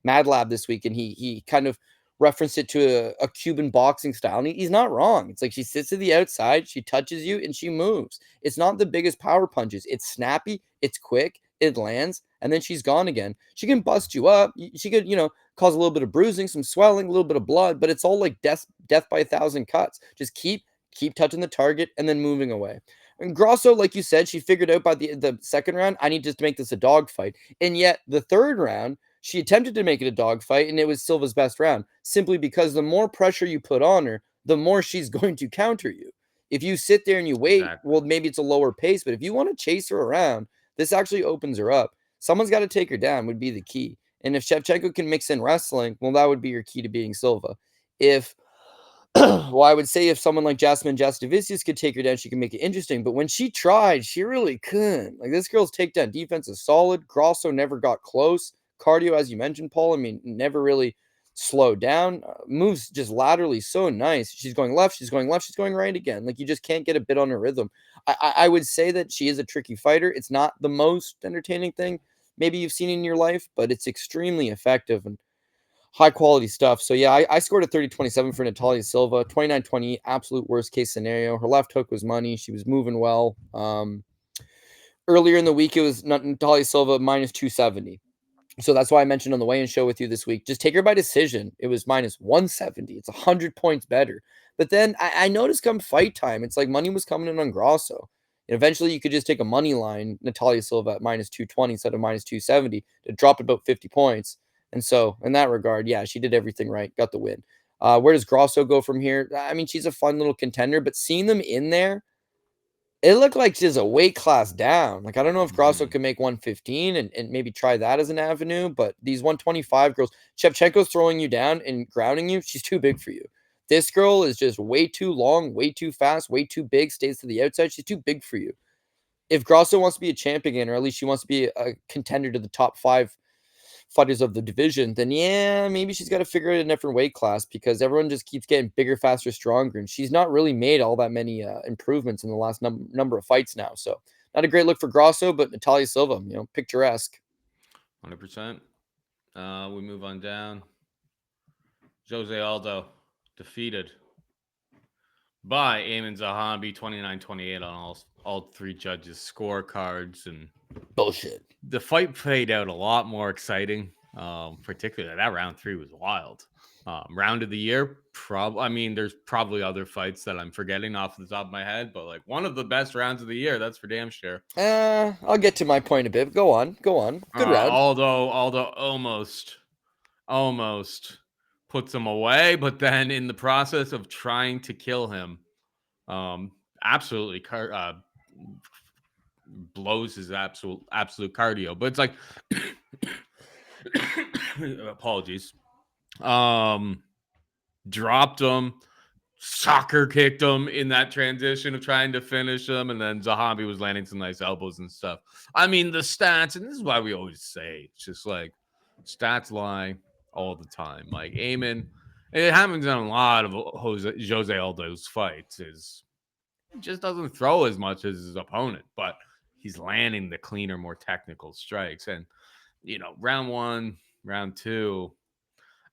Mad Lab this week, and he kind of referenced it to a Cuban boxing style, and he's not wrong. It's like she sits to the outside, she touches you, and she moves. It's not the biggest power punches. It's snappy, it's quick, it lands, and then she's gone again. She can bust you up. She could, cause a little bit of bruising, some swelling, a little bit of blood, but it's all like death by 1,000 cuts. Just keep touching the target and then moving away. And Grasso, like you said, she figured out by the second round, I need just to make this a dogfight. And yet the third round, she attempted to make it a dogfight, and it was Silva's best round, simply because the more pressure you put on her, the more she's going to counter you. If you sit there and you wait, Exactly. well, maybe it's a lower pace, but if you want to chase her around, this actually opens her up. Someone's got to take her down would be the key. And if Shevchenko can mix in wrestling, well, that would be your key to beating Silva. If well, I would say if someone like Jasmine Jastovicius could take her down, she can make it interesting. But when she tried, she really couldn't. Like, this girl's takedown defense is solid. Grasso never got close. Cardio, as you mentioned, Paul, I mean, never really slowed down. Moves just laterally so nice. She's going left, she's going left, she's going right again. Like, you just can't get a bit on her rhythm. I would say that she is a tricky fighter. It's not the most entertaining thing maybe you've seen in your life, but it's extremely effective and high quality stuff. So yeah, I scored a 30-27 for Natalia Silva, 29-20, absolute worst case scenario. Her left hook was money. She was moving well. Earlier in the week, it was Natalia Silva minus 270. So that's why I mentioned on the weigh-in show with you this week, just take her by decision. It was minus 170. It's 100 points better. But then I noticed come fight time, it's like money was coming in on Grasso. And eventually you could just take a money line, Natalia Silva at minus 220 instead of minus 270 to drop about 50 points. And so in that regard, yeah, she did everything right, got the win. Where does Grasso go from here? I mean, she's a fun little contender, but seeing them in there, it looked like she's a weight class down. Like, I don't know if Grasso can make 115 and maybe try that as an avenue, but these 125 girls, Shevchenko's throwing you down and grounding you. She's too big for you. This girl is just way too long, way too fast, way too big, stays to the outside. She's too big for you. If Grasso wants to be a champ again, or at least she wants to be a contender to the top 5 fighters of the division, then yeah, maybe she's got to figure out a different weight class because everyone just keeps getting bigger, faster, stronger, and she's not really made all that many improvements in the last number of fights now. So not a great look for Grasso, but Natalia Silva, picturesque. 100%. We move on down. Jose Aldo defeated by Eamon Zahabi, 29-28 on all three judges' scorecards. And Bullshit. the fight played out a lot more exciting. Particularly that round 3 was wild. Round of the year, I mean, there's probably other fights that I'm forgetting off the top of my head, but like one of the best rounds of the year, that's for damn sure. I'll get to my point a bit. Go on. Good round. Aldo almost puts him away, but then in the process of trying to kill him, absolutely blows his absolute cardio. But it's like apologies. Dropped him, soccer kicked him in that transition of trying to finish him, and then Zahabi was landing some nice elbows and stuff. I mean, the stats, and this is why we always say, it's just like stats lie all the time. Like Eamon, it happens in a lot of Jose Aldo's fights, is he just doesn't throw as much as his opponent, but he's landing the cleaner, more technical strikes. And round 1, round 2,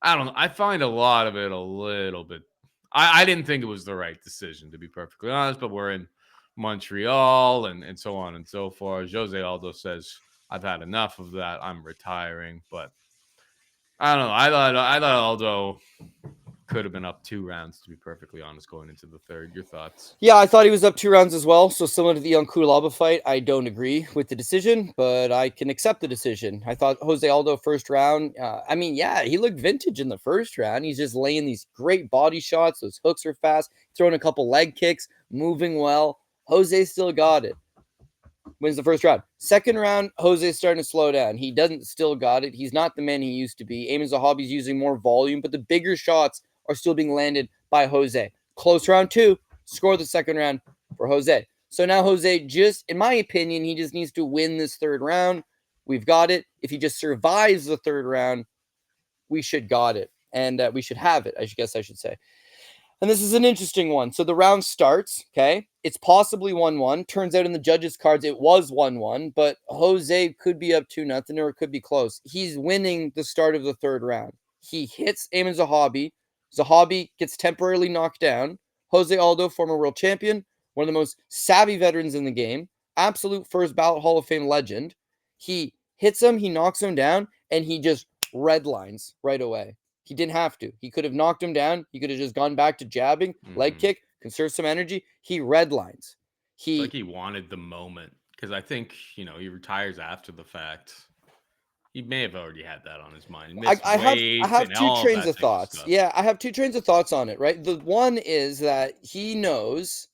I don't know. I find a lot of it a little bit. I didn't think it was the right decision, to be perfectly honest, but we're in Montreal and so on and so forth. Jose Aldo says, I've had enough of that. I'm retiring. But I don't know. I thought Aldo could have been up 2 rounds, to be perfectly honest, going into the third. Your thoughts? Yeah, I thought he was up 2 rounds as well. So similar to the Kudalaba fight, I don't agree with the decision, but I can accept the decision. I thought Jose Aldo first round. I mean, yeah, he looked vintage in the first round. He's just laying these great body shots. Those hooks are fast, throwing a couple leg kicks, moving well. Jose still got it. Wins the first round. Second round, Jose's starting to slow down. He doesn't still got it. He's not the man he used to be. Eamon Zahabi's using more volume, but the bigger shots are still being landed by Jose. Close round 2, score the second round for Jose. So now Jose just, in my opinion, he just needs to win this third round. We've got it. If he just survives the third round, we should got it. And we should have it, I guess I should say. And this is an interesting one. So the round starts, okay? It's possibly 1-1. Turns out in the judges' cards, it was 1-1, but Jose could be up 2-0 or it could be close. He's winning the start of the third round. He hits Amin Zahabi. Zahabi gets temporarily knocked down. Jose Aldo, former world champion, one of the most savvy veterans in the game, absolute first ballot Hall of Fame legend. He hits him, he knocks him down, and he just redlines right away. He didn't have to. He could have knocked him down. He could have just gone back to jabbing, leg kick, conserve some energy. He redlines. It's like he wanted the moment, because I think, he retires after the fact. He may have already had that on his mind. I have two trains of thoughts. Yeah, I have two trains of thoughts on it, right? The one is that he knows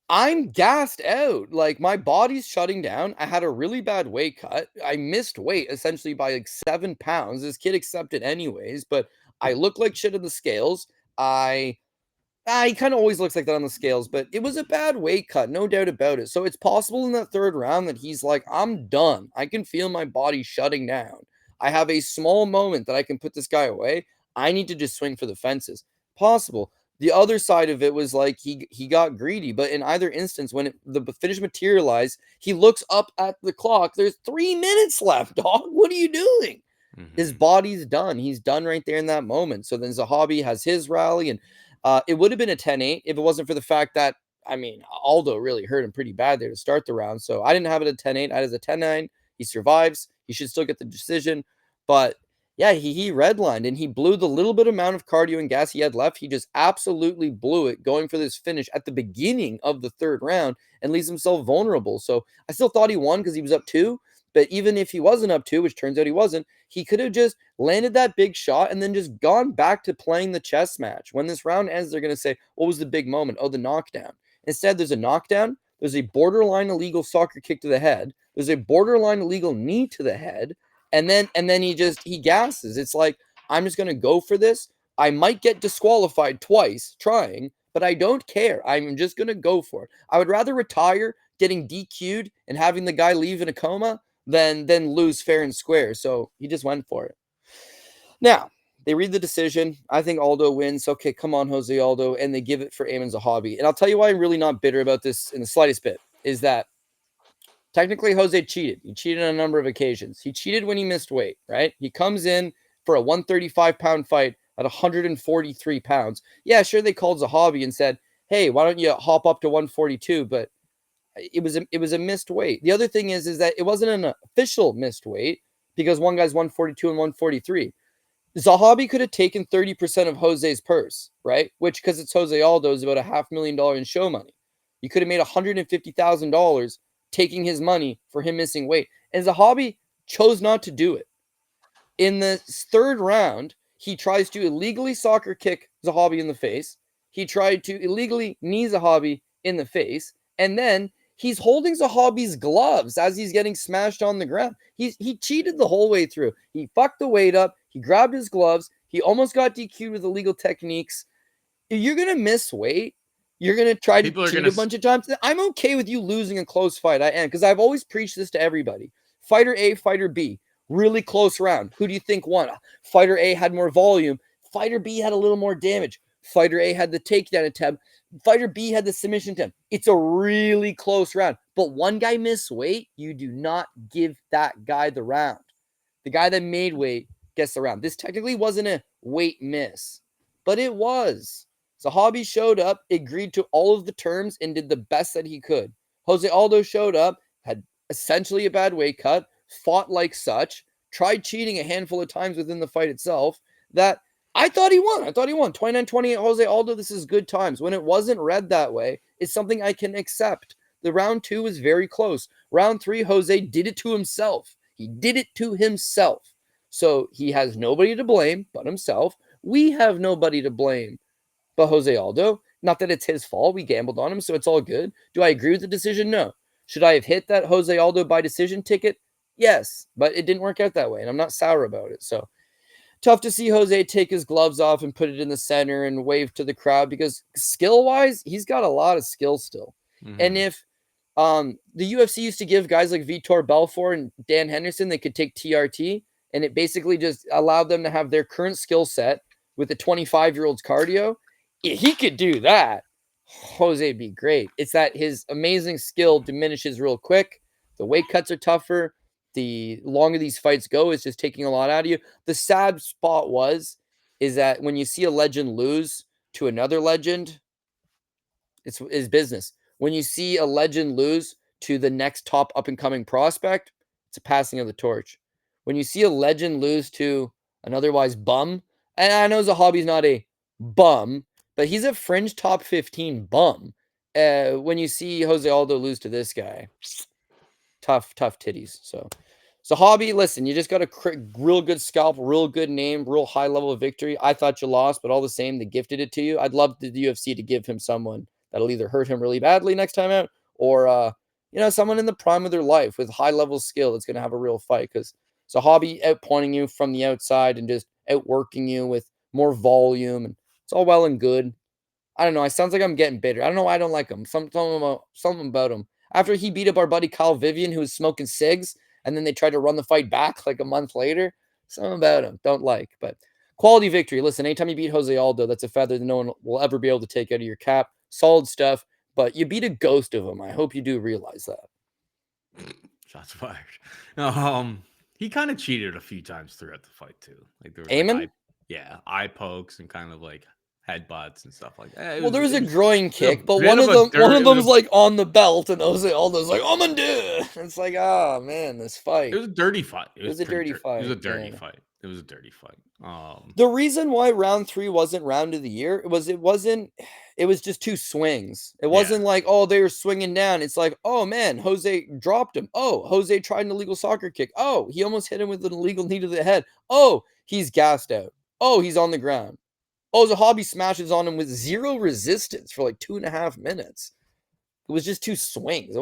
I'm gassed out. Like, my body's shutting down. I had a really bad weight cut. I missed weight essentially by like 7 pounds. This kid accepted anyways, but I look like shit on the scales. He kind of always looks like that on the scales, but it was a bad weight cut, no doubt about it. So it's possible in that third round that he's like, I'm done. I can feel my body shutting down. I have a small moment that I can put this guy away. I need to just swing for the fences. Possible. The other side of it was like he got greedy, but in either instance, when the finish materialized, he looks up at the clock. There's 3 minutes left, dog. What are you doing? His body's done. He's done right there in that moment. So then Zahabi has his rally, and it would have been a 10-8 if it wasn't for the fact that, Aldo really hurt him pretty bad there to start the round. So I didn't have it at 10-8. I had it as a 10-9. He survives. He should still get the decision. But yeah, he redlined, and he blew the little bit amount of cardio and gas he had left. He just absolutely blew it going for this finish at the beginning of the third round and leaves himself vulnerable. So I still thought he won because he was up 2. But even if he wasn't up 2, which turns out he wasn't, he could have just landed that big shot and then just gone back to playing the chess match. When this round ends, they're going to say, what was the big moment? Oh, the knockdown. Instead, there's a knockdown. There's a borderline illegal soccer kick to the head. There's a borderline illegal knee to the head. And then he gasses. It's like, I'm just going to go for this. I might get disqualified twice trying, but I don't care. I'm just going to go for it. I would rather retire getting DQ'd and having the guy leave in a coma than lose fair and square. So he just went for it. Now, they read the decision. I think Aldo wins. Okay, come on, Jose Aldo. And they give it for Amin Zahabi. And I'll tell you why I'm really not bitter about this in the slightest bit, is that technically Jose cheated. He cheated on a number of occasions. He cheated when he missed weight, right? He comes in for a 135-pound fight at 143 pounds. Yeah, sure, they called Zahabi and said, hey, why don't you hop up to 142? But it was a missed weight. The other thing is that it wasn't an official missed weight because one guy's 142 and 143. Zahabi could have taken 30% of Jose's purse, right? Which, because it's Jose Aldo, is about $500,000 in show money. You could have made $150,000 taking his money for him missing weight. And Zahabi chose not to do it. In the third round, he tries to illegally soccer kick Zahabi in the face. He tried to illegally knee Zahabi in the face. And then he's holding Zahabi's gloves as he's getting smashed on the ground. He cheated the whole way through. He fucked the weight up. He grabbed his gloves. He almost got DQ'd with illegal techniques. If you're going to miss weight, you're going to try to cheat a bunch of times. I'm okay with you losing a close fight. I am, because I've always preached this to everybody. Fighter A, fighter B. Really close round. Who do you think won? Fighter A had more volume. Fighter B had a little more damage. Fighter A had the takedown attempt. Fighter B had the submission attempt. It's a really close round. But one guy missed weight. You do not give that guy the round. The guy that made weight gets the round. This technically wasn't a weight miss, but it was. Zahabi showed up, agreed to all of the terms, and did the best that he could. Jose Aldo showed up, had essentially a bad weight cut, fought like such, tried cheating a handful of times within the fight itself, that I thought he won. 29-28 Jose Aldo, this is good times. When it wasn't read that way, it's something I can accept. The round 2 was very close. Round 3, Jose did it to himself. He did it to himself. So he has nobody to blame but himself. We have nobody to blame but Jose Aldo. Not that it's his fault. We gambled on him, so it's all good. Do I agree with the decision? No. Should I have hit that Jose Aldo by decision ticket? Yes, but it didn't work out that way, and I'm not sour about it. So tough to see Jose take his gloves off and put it in the center and wave to the crowd because skill-wise, he's got a lot of skill still. And if the UFC used to give guys like Vitor Belfort and Dan Henderson, they could take TRT, and it basically just allowed them to have their current skill set with a 25-year-old's cardio. If he could do that, Jose'd be great. It's that his amazing skill diminishes real quick. The weight cuts are tougher. The longer these fights go, it's just taking a lot out of you. The sad spot is that when you see a legend lose to another legend, it's business. When you see a legend lose to the next top up and coming prospect, it's a passing of the torch. When you see a legend lose to an otherwise bum, and I know Zahabi's not a bum, but he's a fringe top 15 bum. When you see Jose Aldo lose to this guy, tough titties. So Hobby, listen, you just got a real good scalp, real good name, real high level of victory. I thought you lost, but all the same, they gifted it to you. I'd love the UFC to give him someone that'll either hurt him really badly next time out or, someone in the prime of their life with high level skill that's going to have a real fight. Because Hobby outpointing you from the outside and just outworking you with more volume, and it's all well and good. I don't know. It sounds like I'm getting bitter. I don't know why I don't like him. Something about him. After he beat up our buddy Kyle Vivian, who was smoking cigs, and then they tried to run the fight back like a month later. Something about him, don't like. But quality victory. Listen, anytime you beat Jose Aldo, that's a feather that no one will ever be able to take out of your cap. Solid stuff, but you beat a ghost of him. I hope you do realize that. Shots fired. He kind of cheated a few times throughout the fight too. Like there was Amen? eye pokes and kind of like headbutts and stuff like that. Well, there was a groin kick, but bit one of of a them, dirt- one it of was them's like on the belt, and Jose Aldo's like, "I'm gonna do it." It's like, oh man, this fight. It was a dirty fight. It was a dirty fight. It was a dirty yeah. fight. It was a dirty fight. The reason why round 3 wasn't round of the year it was just 2 swings. It wasn't like, oh, they were swinging down. It's like, oh man, Jose dropped him. Oh, Jose tried an illegal soccer kick. Oh, he almost hit him with an illegal knee to the head. Oh, he's gassed out. Oh, he's on the ground. Oh, Zahabi smashes on him with 0 resistance for like 2.5 minutes. It was just 2 swings. It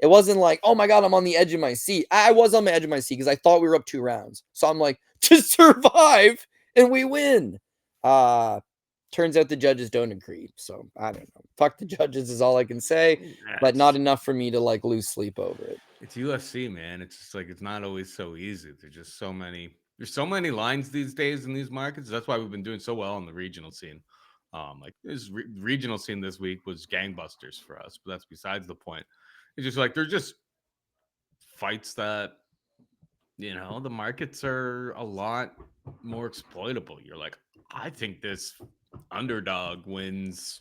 wasn't like, oh my God, I'm on the edge of my seat. I was on the edge of my seat because I thought we were up 2 rounds. So I'm like, just survive and we win. Turns out the judges don't agree. So I don't know. Fuck the judges is all I can say, but not enough for me to like lose sleep over it. It's UFC, man. It's just like it's not always so easy. There's just so many. There's so many lines these days in these markets. That's why we've been doing so well in the regional scene. Like this regional scene this week was gangbusters for us, but that's besides the point. It's just like there's just fights that the markets are a lot more exploitable. You're like, I think this underdog wins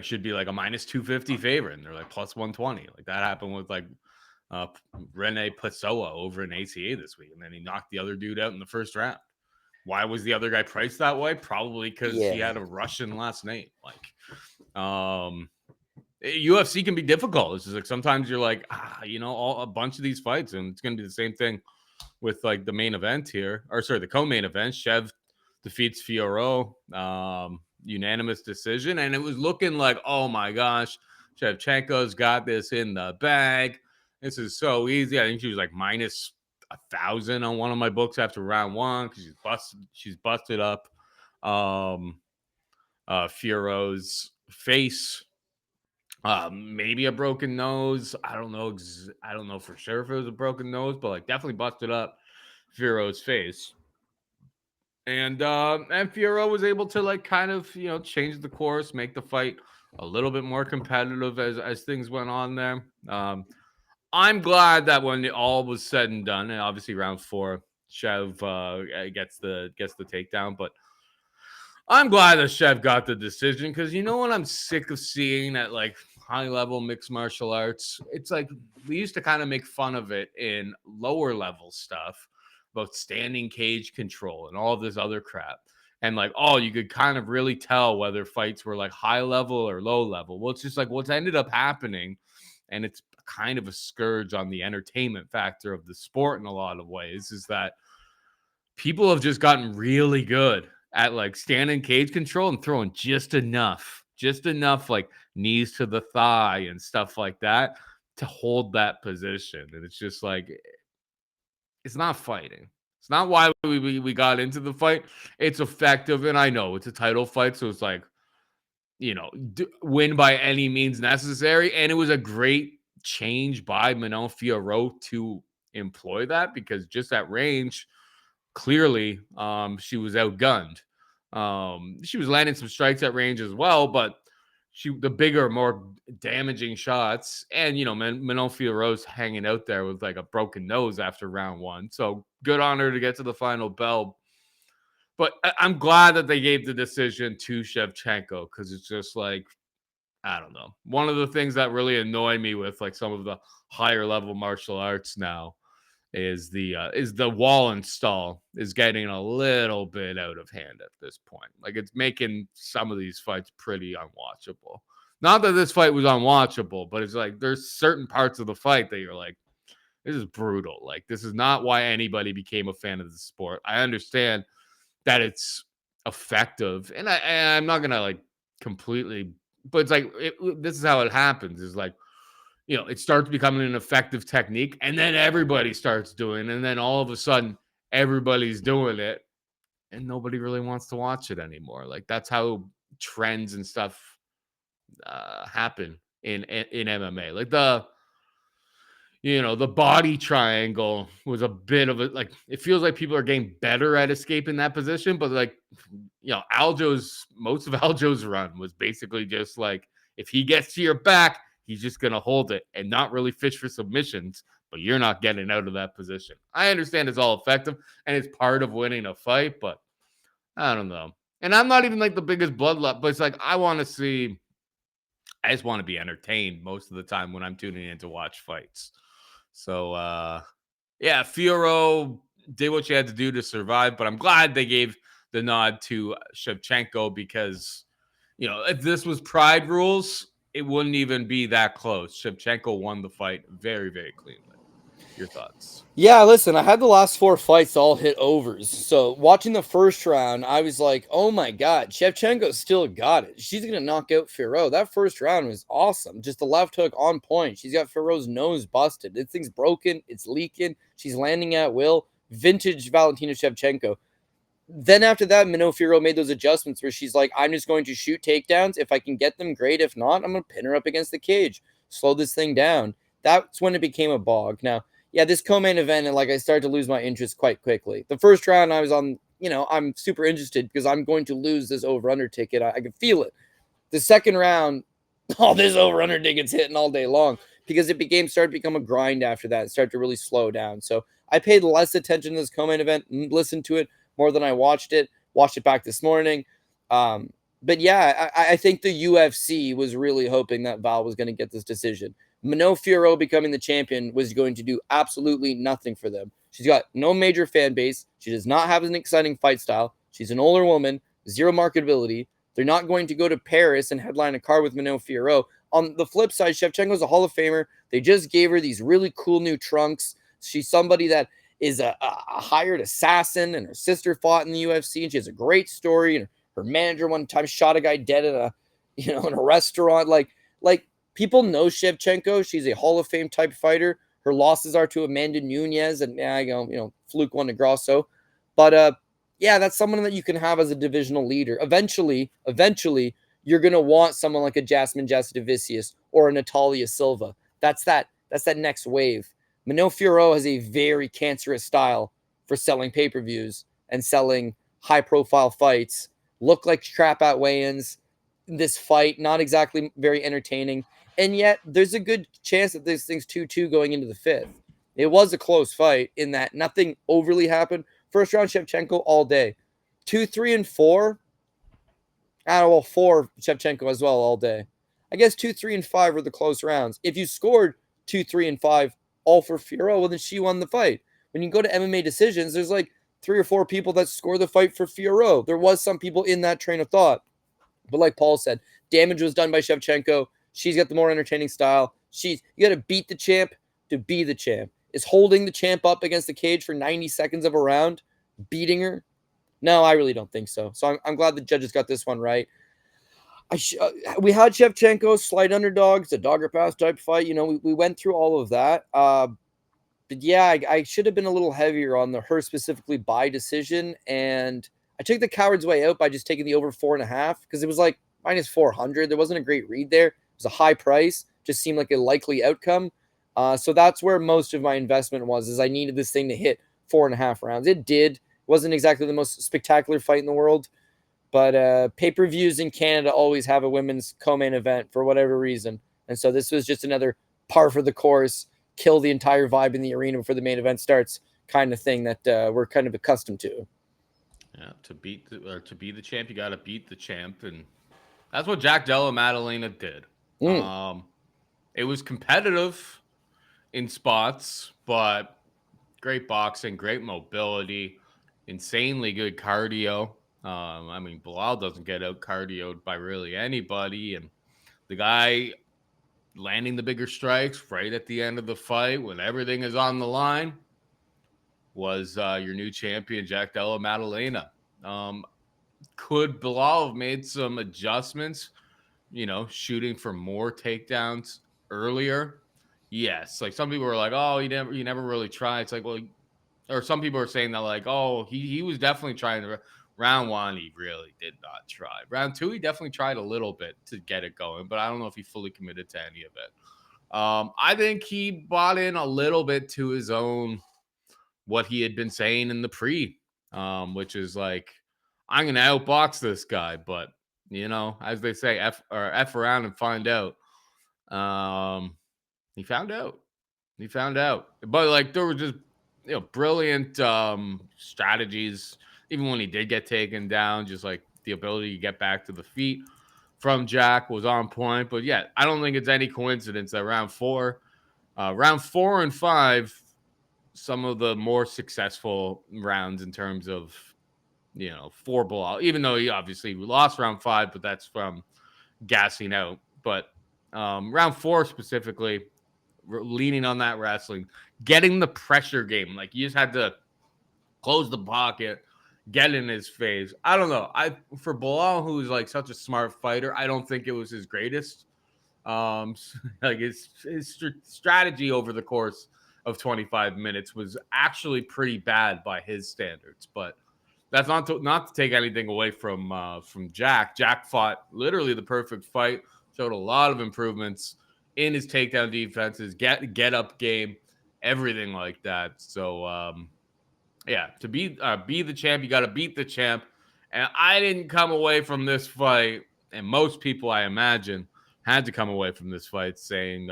should be like a minus 250 favorite, and they're like plus 120. Like that happened with like Rene Pessoa over in ACA this week, and then he knocked the other dude out in the first round. Why was the other guy priced that way? Probably because he had a Russian last name. UFC can be difficult. It's just like sometimes you're like, a bunch of these fights, and it's going to be the same thing with like the main event here, or sorry, the co-main event. Shev defeats Fiorot, unanimous decision, and it was looking like, oh my gosh, Shevchenko's got this in the bag. This is so easy. I think she was like minus 1,000 on one of my books after round 1 because she's busted up Fiorot's face. Maybe a broken nose. I don't know for sure if it was a broken nose, but like definitely busted up Fiorot's face. And Fiorot was able to like kind of change the course, make the fight a little bit more competitive as things went on there. I'm glad that when it all was said and done, and obviously round 4, Shev gets the takedown, but I'm glad that Shev got the decision because you know what I'm sick of seeing at like high level mixed martial arts. It's like we used to kind of make fun of it in lower level stuff about standing cage control and all this other crap. And like, oh, you could kind of really tell whether fights were like high level or low level. Well, it's just like what's ended up happening, and it's kind of a scourge on the entertainment factor of the sport in a lot of ways, is that people have just gotten really good at like standing cage control and throwing just enough like knees to the thigh and stuff like that to hold that position. And it's just like, it's not fighting. It's not why we got into the fight. It's effective, and I know it's a title fight, so it's like, win by any means necessary. And it was a great change by Manon Fiorot to employ that, because just at range, clearly, she was outgunned. She was landing some strikes at range as well, but the bigger, more damaging shots. And Manon Fiorot's hanging out there with like a broken nose after round one. So good on her to get to the final bell. But I'm glad that they gave the decision to Shevchenko, because it's just like, I don't know. One of the things that really annoy me with like some of the higher level martial arts now is the wall install is getting a little bit out of hand at this point. Like, it's making some of these fights pretty unwatchable. Not that this fight was unwatchable, but it's like there's certain parts of the fight that you're like, this is brutal. Like, this is not why anybody became a fan of the sport. I understand that it's effective, and I'm not gonna like completely, but it's like this is how it happens. Is like, it starts becoming an effective technique, and then everybody starts doing it, and then all of a sudden everybody's doing it, and nobody really wants to watch it anymore. Like, that's how trends and stuff happen in MMA. Like the body triangle was a bit of a, like, it feels like people are getting better at escaping that position, but like, most of Aljo's run was basically just like, if he gets to your back, he's just going to hold it and not really fish for submissions, but you're not getting out of that position. I understand it's all effective and it's part of winning a fight, but I don't know. And I'm not even like the biggest bloodlust, but it's like, I just want to be entertained most of the time when I'm tuning in to watch fights. So, yeah, Fiorot did what she had to do to survive, but I'm glad they gave the nod to Shevchenko, because, if this was Pride rules, it wouldn't even be that close. Shevchenko won the fight very, very cleanly. Your thoughts? Yeah, listen, I had the last 4 fights all hit overs. So watching the first round, I was like, oh my God, Shevchenko still got it. She's going to knock out Fiorot. That first round was awesome. Just the left hook on point. She's got Fiorot's nose busted. This thing's broken. It's leaking. She's landing at will. Vintage Valentina Shevchenko. Then after that, Manon Fiorot made those adjustments where she's like, I'm just going to shoot takedowns. If I can get them, great. If not, I'm going to pin her up against the cage. Slow this thing down. That's when it became a bog. Now, yeah, this co-main event, and like I started to lose my interest quite quickly. The first round, I was on, I'm super interested because I'm going to lose this over-under ticket. I can feel it. The second round, all this over-under tickets hitting all day long, because it started to become a grind after that. It started to really slow down. So I paid less attention to this co-main event, listened to it more than I watched it. Watched it back this morning. But yeah, I think the UFC was really hoping that Val was going to get this decision. Manon Fiorot becoming the champion was going to do absolutely nothing for them. She's got no major fan base. She does not have an exciting fight style. She's an older woman, zero marketability. They're not going to go to Paris and headline a card with Manon Fiorot. On the flip side, Shevchenko's a Hall of Famer. They just gave her these really cool new trunks. She's somebody that is a hired assassin, and her sister fought in the UFC, and she has a great story. And her manager one time shot a guy dead at in a restaurant. Like people know Shevchenko. She's a Hall of Fame type fighter. Her losses are to Amanda Nunes and fluke one to Grasso. But yeah, that's someone that you can have as a divisional leader. Eventually, you're gonna want someone like a Jasmine Jasudavicius or a Natalia Silva. That's that next wave. Manon Fiorot has a very cancerous style for selling pay-per-views and selling high-profile fights. Look like crap at weigh-ins. This fight, not exactly very entertaining. And yet, there's a good chance that this thing's 2-2 going into the 5th. It was a close fight in that nothing overly happened. First round, Shevchenko all day. 2, 3, and 4. 4 Shevchenko as well all day. I guess 2, 3, and 5 were the close rounds. If you scored 2, 3, and 5 all for Fiorot, well, then she won the fight. When you go to MMA decisions, there's like 3 or 4 people that score the fight for Fiorot. There was some people in that train of thought. But like Paul said, damage was done by Shevchenko. She's got the more entertaining style. You got to beat the champ to be the champ. Is holding the champ up against the cage for 90 seconds of a round beating her? No, I really don't think so. So I'm glad the judges got this one right. We had Shevchenko, slight underdog. It's a dogger pass type fight. We went through all of that. but yeah, I should have been a little heavier on the her specifically by decision, and I took the coward's way out by just taking the over 4.5 because it was like minus 400. There wasn't a great read there. It was a high price, just seemed like a likely outcome. So that's where most of my investment was. Is I needed this thing to hit 4.5 rounds. It did. It wasn't exactly the most spectacular fight in the world, but pay-per-views in Canada always have a women's co-main event for whatever reason, and so this was just another par for the course, kill the entire vibe in the arena before the main event starts, kind of thing that we're kind of accustomed to. Yeah, to be the champ, you got to beat the champ, and that's what Jack Della Maddalena did. Mm. It was competitive in spots, but great boxing, great mobility, insanely good cardio. I mean, Bilal doesn't get out cardioed by really anybody, and the guy landing the bigger strikes right at the end of the fight when everything is on the line was your new champion, Jack Della Maddalena. Um, could Bilal have made some adjustments, shooting for more takedowns earlier? Yes. Like some people were like, oh, you never really tried. It's like, well, or some people are saying that like, oh, he was definitely trying to round one, he really did not try. Round two, he definitely tried a little bit to get it going, but I don't know if he fully committed to any of it. I think he bought in a little bit to his own what he had been saying in the which is like, I'm gonna outbox this guy, but as they say, F around and find out. Um, he found out. He found out. But like there were just brilliant strategies. Even when he did get taken down, just like the ability to get back to the feet from Jack was on point. But yeah, I don't think it's any coincidence that round four and five, some of the more successful rounds in terms of for Bilal, even though he obviously lost round five, but that's from gassing out. But round four specifically, leaning on that wrestling, getting the pressure game. Like you just had to close the pocket, get in his face. I don't know. For Bilal, who's like such a smart fighter, I don't think it was his greatest. Like his strategy over the course of 25 minutes was actually pretty bad by his standards. But that's not to take anything away from Jack. Jack fought literally the perfect fight, showed a lot of improvements in his takedown defenses, get up game, everything like that. So yeah, to be the champ, you got to beat the champ. And I didn't come away from this fight, and most people, I imagine, had to come away from this fight saying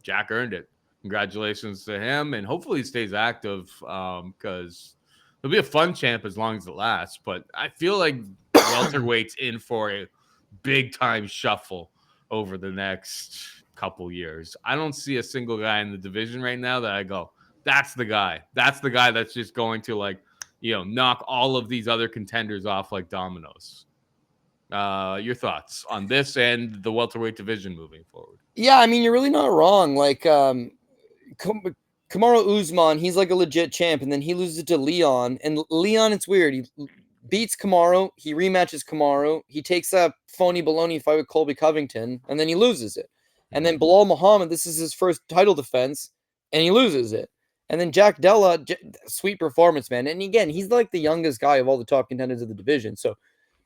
Jack earned it. Congratulations to him, and hopefully he stays active because he'll be a fun champ as long as it lasts. But I feel like welterweight's in for a big time shuffle over the next couple years. I don't see a single guy in the division right now that I go, that's the guy. That's the guy that's just going to like, knock all of these other contenders off like dominoes. Your thoughts on this and the welterweight division moving forward? Yeah, I mean, you're really not wrong. Like, Kamaru Usman, he's like a legit champ, and then he loses to Leon. And Leon, it's weird. He beats Kamaru, he rematches Kamaru, he takes a phony baloney fight with Colby Covington, and then he loses it. And then Bilal Muhammad, this is his first title defense, and he loses it. And then Jack Della, sweet performance, man. And again, he's like the youngest guy of all the top contenders of the division. So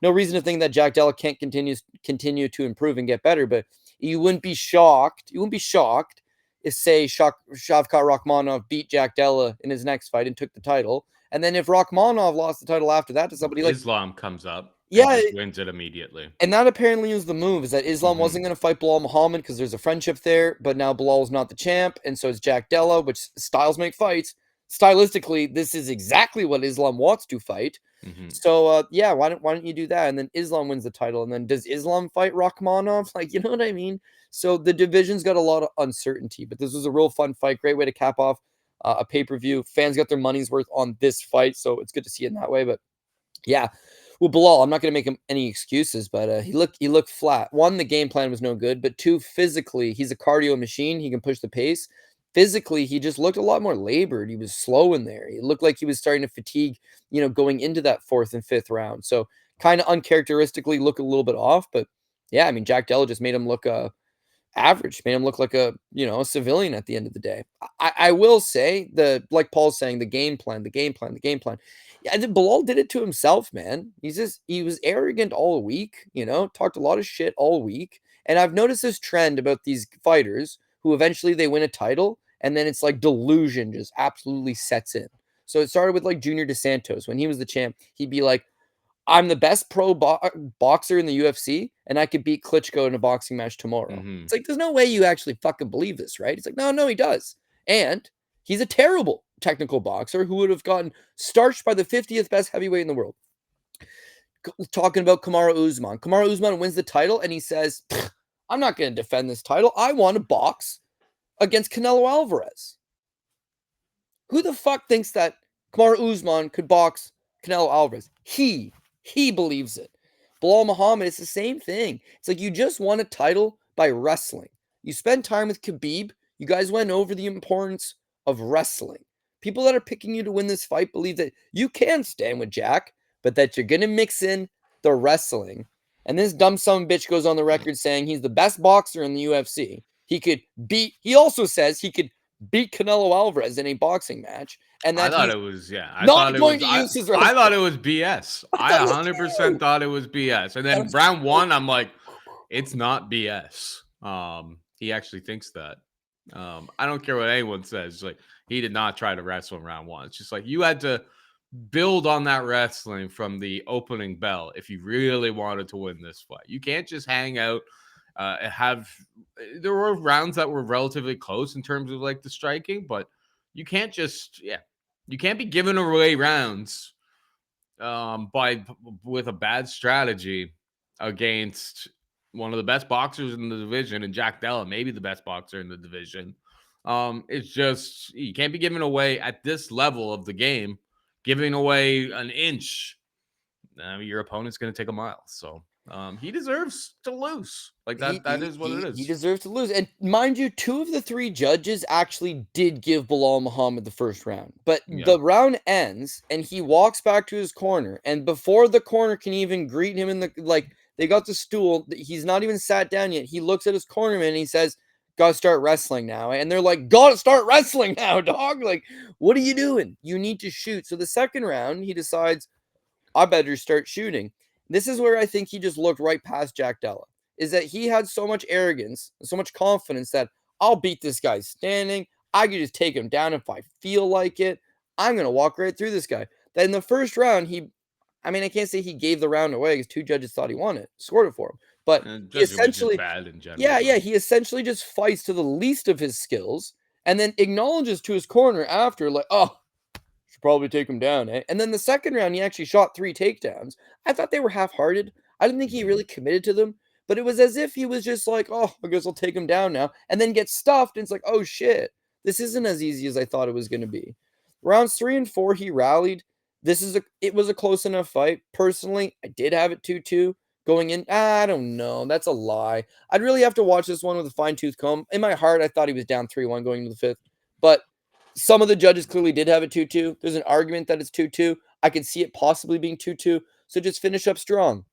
no reason to think that Jack Della can't continue to improve and get better. But you wouldn't be shocked. You wouldn't be shocked if, say, Shavkat Rakhmonov beat Jack Della in his next fight and took the title. And then if Rakhmonov lost the title after that to somebody like Islam comes up, yeah, and just wins it immediately. And that apparently was the move, is that Islam wasn't going to fight Bilal Muhammad because there's a friendship there, but now Bilal is not the champ, and so it's Jack Della, which styles make fights. Stylistically, this is exactly what Islam wants to fight. So yeah, why don't you do that? And then Islam wins the title, and then does Islam fight Rakhmonov? Like, you know what I mean? So the division's got a lot of uncertainty, but this was a real fun fight. Great way to cap off a pay-per-view. Fans got their money's worth on this fight, so it's good to see it in that way. But yeah, well, Bilal, I'm not going to make him any excuses, but he looked flat. One, the game plan was no good, but two, physically, he's a cardio machine. He can push the pace. Physically, he just looked a lot more labored. He was slow in there. He looked like he was starting to fatigue, going into that fourth and fifth round. So kind of uncharacteristically look a little bit off, but yeah, I mean, Jack Della just made him look average, made him look like a civilian at the end of the day. I will say like Paul's saying, the game plan. Yeah, Bilal did it to himself, man. He was arrogant all week, talked a lot of shit all week. And I've noticed this trend about these fighters who eventually they win a title, and then it's like delusion just absolutely sets in. So it started with like Junior DeSantos. When he was the champ, he'd be like, I'm the best pro boxer in the UFC, and I could beat Klitschko in a boxing match tomorrow. It's like, there's no way you actually fucking believe this, right? It's like, no, he does. And he's a terrible technical boxer who would have gotten starched by the 50th best heavyweight in the world. Talking about Kamaru Usman. Kamaru Usman wins the title, and he says, I'm not going to defend this title. I want to box against Canelo Alvarez. Who the fuck thinks that Kamaru Usman could box Canelo Alvarez? He believes it. Bilal Muhammad, it's the same thing. It's like you just won a title by wrestling. You spend time with Khabib. You guys went over the importance of wrestling. People that are picking you to win this fight believe that you can stand with Jack, but that you're going to mix in the wrestling. And this dumb son of a bitch goes on the record saying he's the best boxer in the UFC. He also says he could beat Canelo Alvarez in a boxing match. And that I thought it was, I thought it was I thought it was BS. I 100% thought it was BS. And then round one, I'm like, it's not BS. He actually thinks that. I don't care what anyone says. Like, he did not try to wrestle in round one. It's just like you had to build on that wrestling from the opening bell if you really wanted to win this fight. You can't just hang out. There were rounds that were relatively close in terms of like the striking, but you can't just you can't be giving away rounds with a bad strategy against one of the best boxers in the division, and Jack Della, maybe the best boxer in the division. It's just you can't be giving away at this level of the game, giving away an inch. Your opponent's going to take a mile. So he deserves to lose. Like that is what it is. He deserves to lose. And mind you, 2 of the 3 judges actually did give Bilal Muhammad the first round. But the round ends and he walks back to his corner. And before the corner can even greet him they got the stool. He's not even sat down yet. He looks at his cornerman and he says, gotta start wrestling now. And they're like, gotta start wrestling now, dog. Like, what are you doing? You need to shoot. So the second round, he decides, I better start shooting. This is where I think he just looked right past Jack Della, is that he had so much arrogance and so much confidence that I'll beat this guy standing. I could just take him down if I feel like it. I'm going to walk right through this guy. Then in the first round, I can't say he gave the round away because 2 judges thought he won it, scored it for him. But he essentially, bad in general. yeah, he essentially just fights to the least of his skills and then acknowledges to his corner after, like, oh, should probably take him down, eh? And then the second round, he actually shot 3 takedowns. I thought they were half-hearted. I didn't think he really committed to them, but it was as if he was just like, oh, I guess I'll take him down now, and then get stuffed, and it's like, oh, shit. This isn't as easy as I thought it was going to be. Rounds 3 and 4, he rallied. It was a close enough fight. Personally, I did have it 2-2 going in. I don't know. That's a lie. I'd really have to watch this one with a fine-tooth comb. In my heart, I thought he was down 3-1 going into the 5th, but some of the judges clearly did have it 2-2. There's an argument that it's 2-2. I could see it possibly being 2-2. So just finish up strong.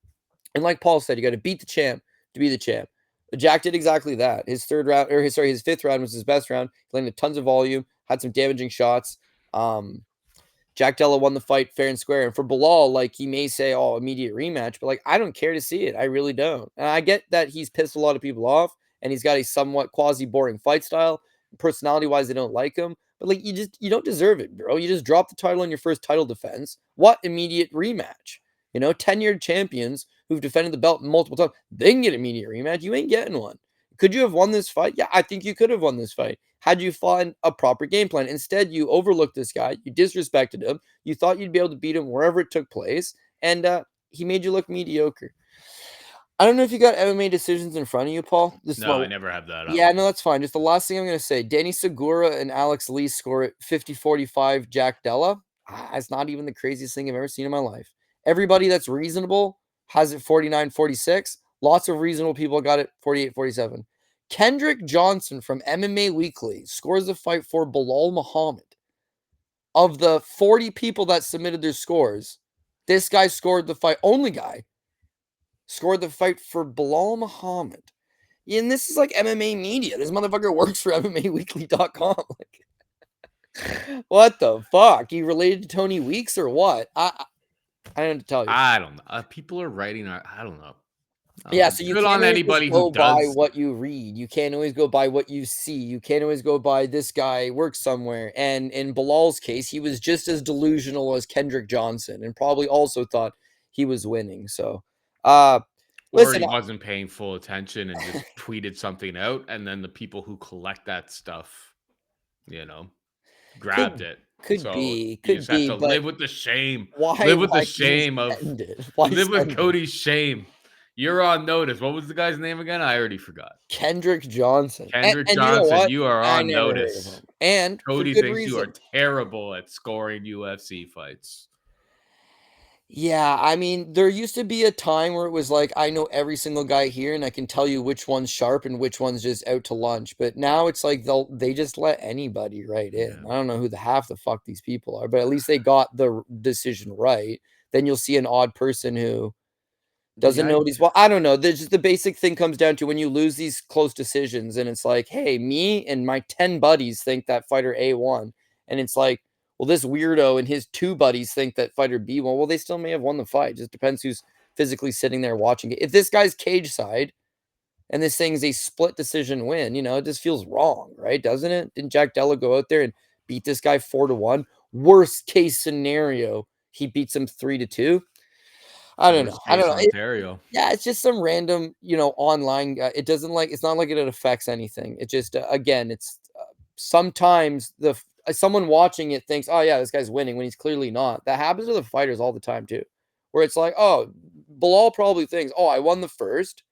And like Paul said, you got to beat the champ to be the champ. Jack did exactly that. His 5th round was his best round. He landed tons of volume, had some damaging shots. Jack Della won the fight fair and square. And for Bilal, like, he may say, oh, immediate rematch, but like, I don't care to see it. I really don't. And I get that he's pissed a lot of people off and he's got a somewhat quasi-boring fight style. Personality-wise, they don't like him. But like, you don't deserve it, bro. You just dropped the title in your first title defense. What immediate rematch? 10-year champions who've defended the belt multiple times, they can get immediate rematch. You ain't getting one. Could you have won this fight? Yeah, I think you could have won this fight had you found a proper game plan. Instead, you overlooked this guy. You disrespected him. You thought you'd be able to beat him wherever it took place. And he made you look mediocre. I don't know if you got MMA decisions in front of you, Paul. I never have that. Yeah, no, that's fine. Just the last thing I'm going to say. Danny Segura and Alex Lee score at 50-45 Jack Della. It's not even the craziest thing I've ever seen in my life. Everybody that's reasonable has it 49-46. Lots of reasonable people got it 48-47. Kendrick Johnson from MMA Weekly scores the fight for Bilal Muhammad. Of the 40 people that submitted their scores, this guy scored the fight. Only guy scored the fight for Bilal Muhammad. And this is like MMA media. This motherfucker works for MMAweekly.com. Like, what the fuck? You related to Tony Weeks or what? I don't know to tell you. I don't know. People are writing. I don't know. Yeah, so you Good can't on always just anybody who go by does. what you read. You can't always go by what you see. You can't always go by this guy works somewhere. And in Bilal's case, he was just as delusional as Kendrick Johnson and probably also thought he was winning. So, Or listen, he wasn't paying full attention and just tweeted something out, and then the people who collect that stuff, you know, grabbed could it. could So be, you could just have be, to but live with the shame. why Live with the even shame of send it? Why live with send it? Cody's shame. You're on notice. What was the guy's name again? I already forgot. Kendrick Johnson. Kendrick And you know Johnson, what? you are I on never heard of notice. him. And for Cody good thinks you are reason. terrible at scoring UFC fights. Yeah, I mean, there used to be a time where it was like, I know every single guy here and I can tell you which one's sharp and which one's just out to lunch. But now it's like they just let anybody right in. Yeah. I don't know who the half the fuck these people are, but at least they got the decision right. Then you'll see an odd person who doesn't Yeah, know what he's well, I don't know. There's just the basic thing comes down to when you lose these close decisions, and it's like, hey, me and my 10 buddies think that fighter A won. And it's like, well, this weirdo and his two buddies think that fighter B won. Well, they still may have won the fight. It just depends who's physically sitting there watching it. If this guy's cage side and this thing's a split decision win, it just feels wrong, right? Doesn't it? Didn't Jack Della go out there and beat this guy 4-1? Worst case scenario, he beats him 3-2. I don't know. worst I don't case know. Ontario. Yeah, it's just some random, online. It doesn't like. It's not like it affects anything. It just again, it's sometimes someone watching it thinks, oh yeah, this guy's winning when he's clearly not. That happens to the fighters all the time too, where it's like, oh, Bilal probably thinks, oh, I won the first,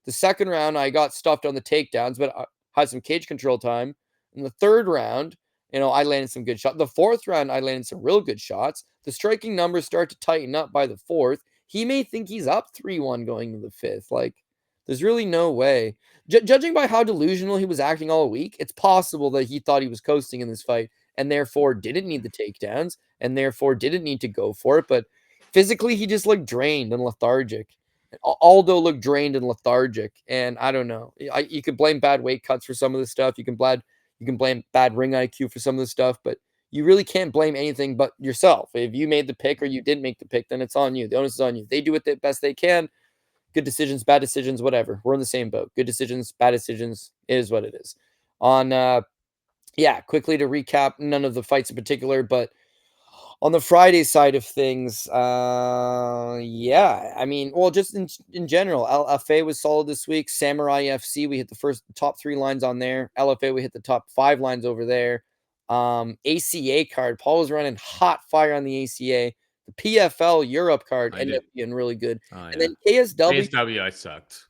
the second round I got stuffed on the takedowns, but I had some cage control time. In the third round, I landed some good shots. The fourth round, I landed some real good shots. The striking numbers start to tighten up by the fourth. He may think he's up 3-1 going to the fifth. Like, there's really no way. Judging by how delusional he was acting all week, it's possible that he thought he was coasting in this fight and therefore didn't need the takedowns and therefore didn't need to go for it. But physically, he just looked drained and lethargic. Aldo looked drained and lethargic, and I don't know. You could blame bad weight cuts for some of this stuff. You can blame bad ring IQ for some of this stuff, but you really can't blame anything but yourself. If you made the pick or you didn't make the pick, then it's on you. The onus is on you. They do it the best they can. Good decisions, bad decisions, whatever. We're in the same boat. Good decisions, bad decisions. It is what it is. Quickly to recap, none of the fights in particular, but on the Friday side of things, I mean, well, just in general, LFA was solid this week. Samurai FC, we hit the first top 3 lines on there. LFA, we hit the top 5 lines over there. ACA card, Paul was running hot fire on the ACA. The PFL Europe card I ended up did. being really good. Oh And yeah. then KSW, ASW, I sucked.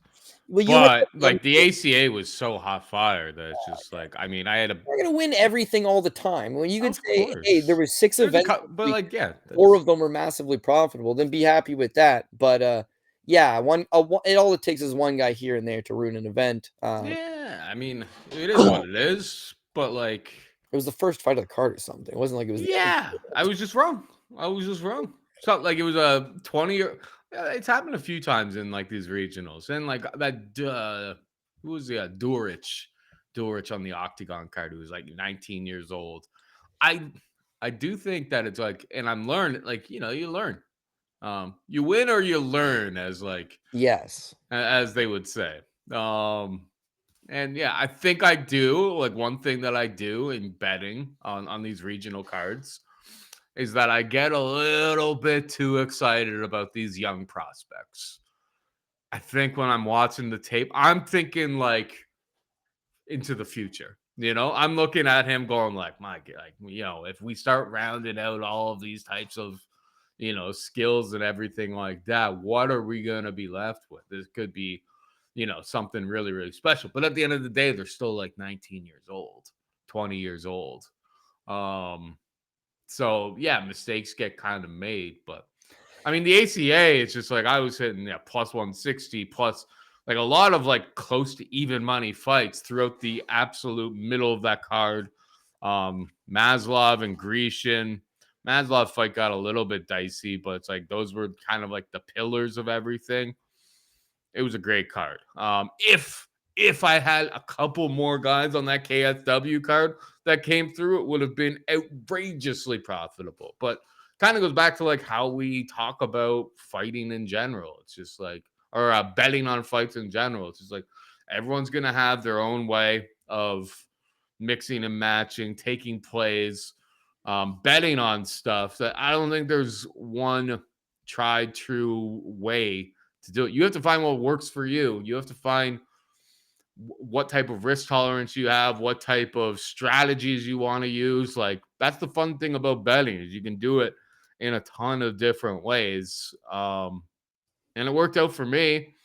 well, you had But like the ACA was so hot fire that it's just like, I mean, I had a, you're gonna win everything all the time. When you could of say, hey, there course. were 6 There's a events cut, this but week, like, yeah, 4 that's of them were massively profitable, then be happy with that. But it all it takes is one guy here and there to ruin an event. yeah. I mean, it is what it is. But like, It was the first fight of the card or something. It wasn't like it was the end. yeah, I was just wrong. I was just wrong. So like it was a 20 or it's happened a few times in like these regionals. And like that who was the Durich on the Octagon card who was like 19 years old. I I do think that it's like, and I'm learning, like, you learn. You win or you learn, as like Yes. as they would say. And yeah, I think I do. Like one thing that I do in betting on these regional cards is that I get a little bit too excited about these young prospects. I think when I'm watching the tape, I'm thinking like into the future. I'm looking at him going like, my God, like, if we start rounding out all of these types of, skills and everything like that, what are we going to be left with? This could be, something really, really special. But at the end of the day, they're still like 19 years old, 20 years old. So yeah, mistakes get kind of made, but I mean, the ACA, it's just like I was hitting plus 160, plus like a lot of like close to even money fights throughout the absolute middle of that card. Maslov and Grecian. Maslov fight got a little bit dicey, but it's like those were kind of like the pillars of everything. It was a great card. if I had a couple more guys on that KSW card that came through, it would have been outrageously profitable. But kind of goes back to like how we talk about fighting in general. It's just like, or betting on fights in general. It's just like everyone's going to have their own way of mixing and matching, taking plays, betting on stuff that I don't think there's one tried true way to do it. You have to find what works for you. You have to find what type of risk tolerance you have, what type of strategies you want to use. Like that's the fun thing about betting is you can do it in a ton of different ways. And it worked out for me.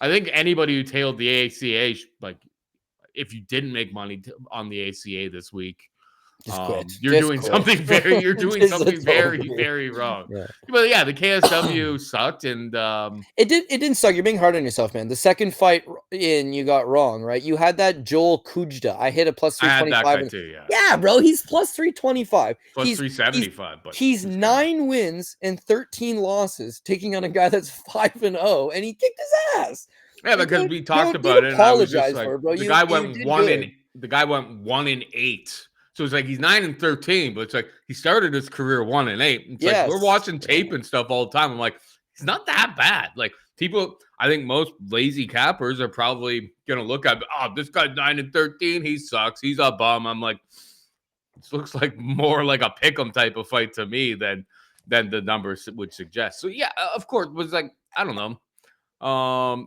I think anybody who tailed the ACA, like if you didn't make money on the ACA this week, Just quit. you're Just doing quit. something It's very, over. very wrong. Yeah. But yeah, the KSW sucked, and It didn't suck. You're being hard on yourself, man. The second fight in, you got wrong, right? You had that Joel Kudalaba. I hit a plus I had that 325. guy too. Yeah, Yeah, bro, he's plus 325. plus He's 375. But he's 9 wins and 13 losses, taking on a guy that's 5-0, and he kicked his ass. Yeah, And because don't- we talked don't about it, and I was just apologize like, for it, bro. the You guy you went did good. the guy went 1-8. So it's like he's 9-13, but it's like he started his career 1-8. It's like we're Yes. watching tape and stuff all the time. I'm like, he's not that bad. Like people, I think most lazy cappers are probably gonna look at, oh, this guy's 9-13, he sucks, he's a bum. I'm like, this looks like more like a pick'em type of fight to me than the numbers would suggest. So yeah, of course, it was like I don't know.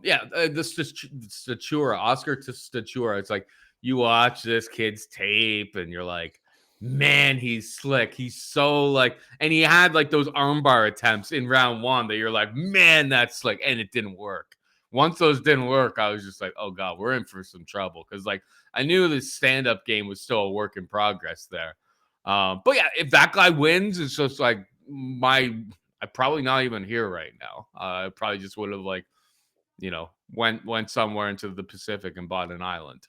Yeah, this Statura, Oscar to Statura. It's like you watch this kid's tape and you're like, man, he's slick. He's so like, and he had like those armbar attempts in round 1 that you're like, man, that's slick, and it didn't work. Once those didn't work, I was just like, oh god, we're in for some trouble because like I knew the stand-up game was still a work in progress there. But yeah, if that guy wins, it's just like I'm probably not even here right now. I probably just would have like went somewhere into the Pacific and bought an island.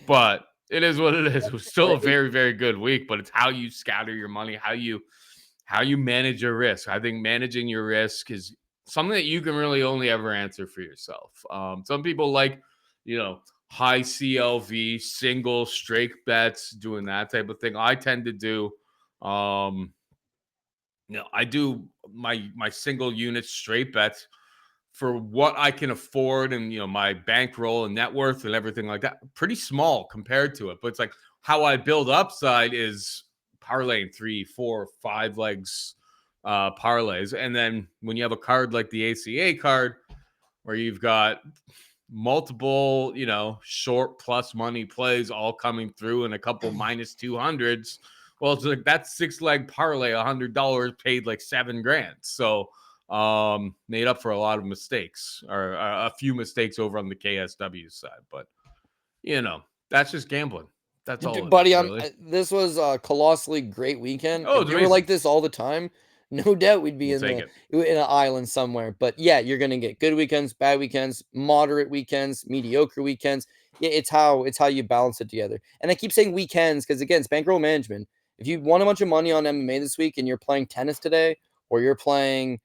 But it is what it is. It was still a very, very good week, but it's how you scatter your money, how you manage your risk. I think managing your risk is something that you can really only ever answer for yourself. Some people like, high CLV, single straight bets, doing that type of thing. I tend to do I do my single unit straight bets for what I can afford and my bankroll and net worth and everything like that. Pretty small compared to it, but it's like how I build upside is parlaying 3, 4, 5 legs parlays, and then when you have a card like the ACA card where you've got multiple short plus money plays all coming through and a couple minus 200s, well, it's like that 6-leg parlay, $100 paid like $7,000. So made up for a lot of mistakes or a few mistakes over on the KSW side, but that's just gambling. That's all, Buddy. really. This was a colossally great weekend. Oh, If it's we were amazing. like this all the time, no doubt we'd be We'll in take it. an island somewhere. But yeah, you're gonna get good weekends, bad weekends, moderate weekends, mediocre weekends. Yeah, it's how you balance it together. And I keep saying weekends because again, it's bankroll management. If you won a bunch of money on MMA this week and you're playing tennis today, or you're playing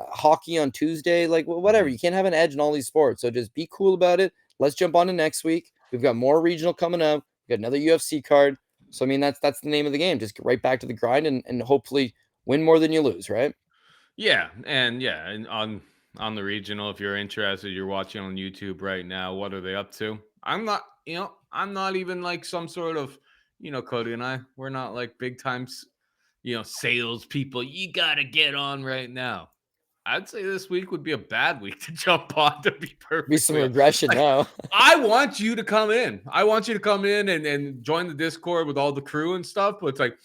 hockey on Tuesday, like whatever, you can't have an edge in all these sports. So just be cool about it. Let's jump on to next week. We've got more regional coming up. We've got another UFC card. So I mean, that's the name of the game. Just get right back to the grind and hopefully win more than you lose, right? Yeah, and on the regional, if you're interested, you're watching on YouTube right now. What are they up to? I'm not even like some sort of, Cody and I, we're not like big time, sales people. You gotta get on right now. I'd say this week would be a bad week to jump on, to be Be some perfectly honest. regression Like, now. I want you to come in. I want you to come in and join the Discord with all the crew and stuff. But it's like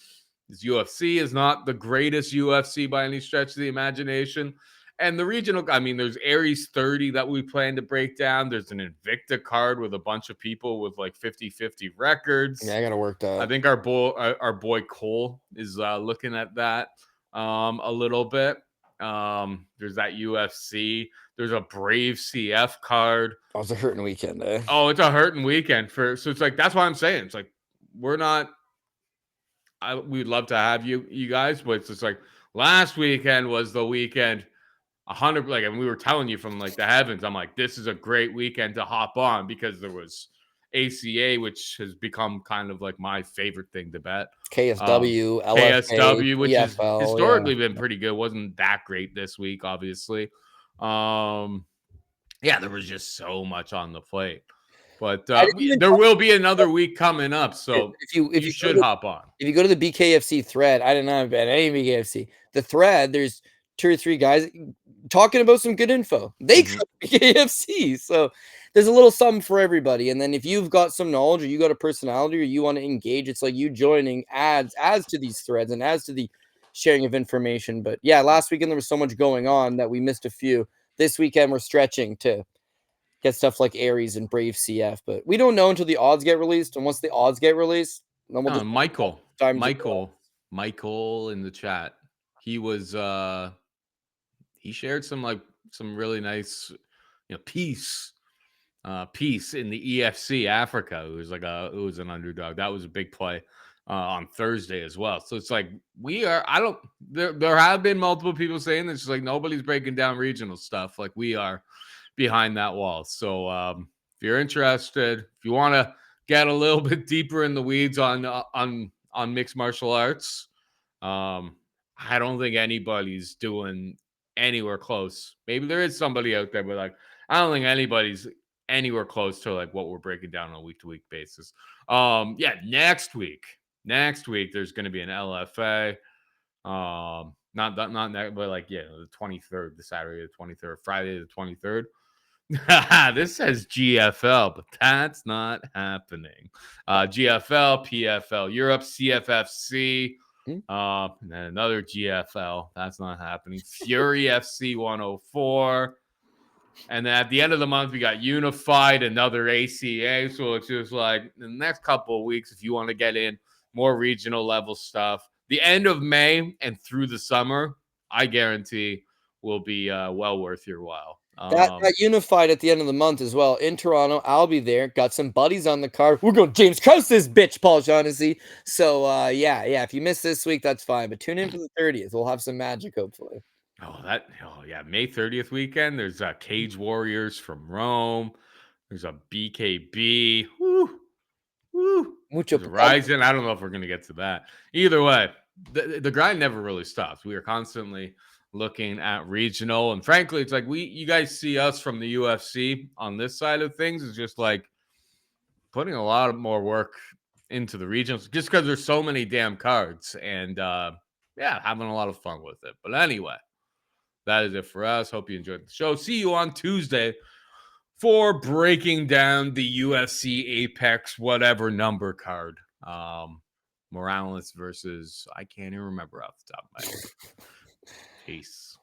this UFC is not the greatest UFC by any stretch of the imagination. And the regional, I mean, there's Aries 30 that we plan to break down. There's an Invicta card with a bunch of people with like 50-50 records. Yeah, I gotta work that. I think our boy Cole is looking at that a little bit. There's that UFC. There's a Brave CF card. Oh, it's a hurting weekend, eh? Oh, it's a hurting weekend so it's like that's why I'm saying it's like we're not. We'd love to have you guys, but it's just like last weekend was the weekend 100, like, and we were telling you from like the heavens, I'm like, this is a great weekend to hop on because there was ACA, which has become kind of like my favorite thing to bet. KSW, LFA, KSW, which has PFL, yeah. historically been pretty good, wasn't that great this week, obviously. Yeah, there was just so much on the plate, but I didn't even there will be another week coming up, if so you you go should to hop on. if you go to the BKFC thread, I don't know about any BKFC. The thread, there's 2 or 3 guys talking about some good info. They Mhm. cover BKFC, so there's a little something for everybody. And then if you've got some knowledge or you got a personality or you want to engage, it's like you joining adds to these threads and adds to the sharing of information. But yeah, last weekend there was so much going on that we missed a few. This weekend we're stretching to get stuff like Aries and Brave CF, but we don't know until the odds get released. And once the odds get released, then we'll decide Michael, time to go. Michael in the chat. He was he shared some like some really nice, piece in the EFC Africa. It was an underdog. That was a big play on Thursday as well. So it's like I don't. There have been multiple people saying this. It's like nobody's breaking down regional stuff like we are behind that wall. So if you're interested, if you want to get a little bit deeper in the weeds on mixed martial arts, I don't think anybody's doing anywhere close. Maybe there is somebody out there, but like I don't think anybody's anywhere close to like what we're breaking down on a week to week basis. Yeah, next week there's going to be an LFA. Not that, but like the 23rd, the Saturday the 23rd, Friday the 23rd. This says GFL, but that's not happening. GFL, PFL, Europe, CFFC, Hmm? and then another GFL. That's not happening. Fury FC 104. And then at the end of the month, we got Unified, another ACA. So it's just like in the next couple of weeks, if you want to get in more regional level stuff, the end of May and through the summer, I guarantee will be well worth your while. That unified at the end of the month as well in Toronto. I'll be there. Got some buddies on the car. We're going James Krause this bitch, Paul Shaughnessy. So yeah. If you miss this week, that's fine. But tune in for the 30th. We'll have some magic, hopefully. Oh yeah, May 30th weekend. There's Cage Warriors from Rome. There's a BKB. Woo, woo. Mucho There's a Ryzen. I don't know if we're gonna get to that. Either way, the grind never really stops. We are constantly looking at regional, and frankly, it's like you guys see us from the UFC on this side of things. It's just like putting a lot of more work into the regionals, just because there's so many damn cards, and yeah, having a lot of fun with it. But anyway. That is it for us. Hope you enjoyed the show. See you on Tuesday for breaking down the UFC Apex whatever number card. Morales versus I can't even remember off the top of my head. Peace.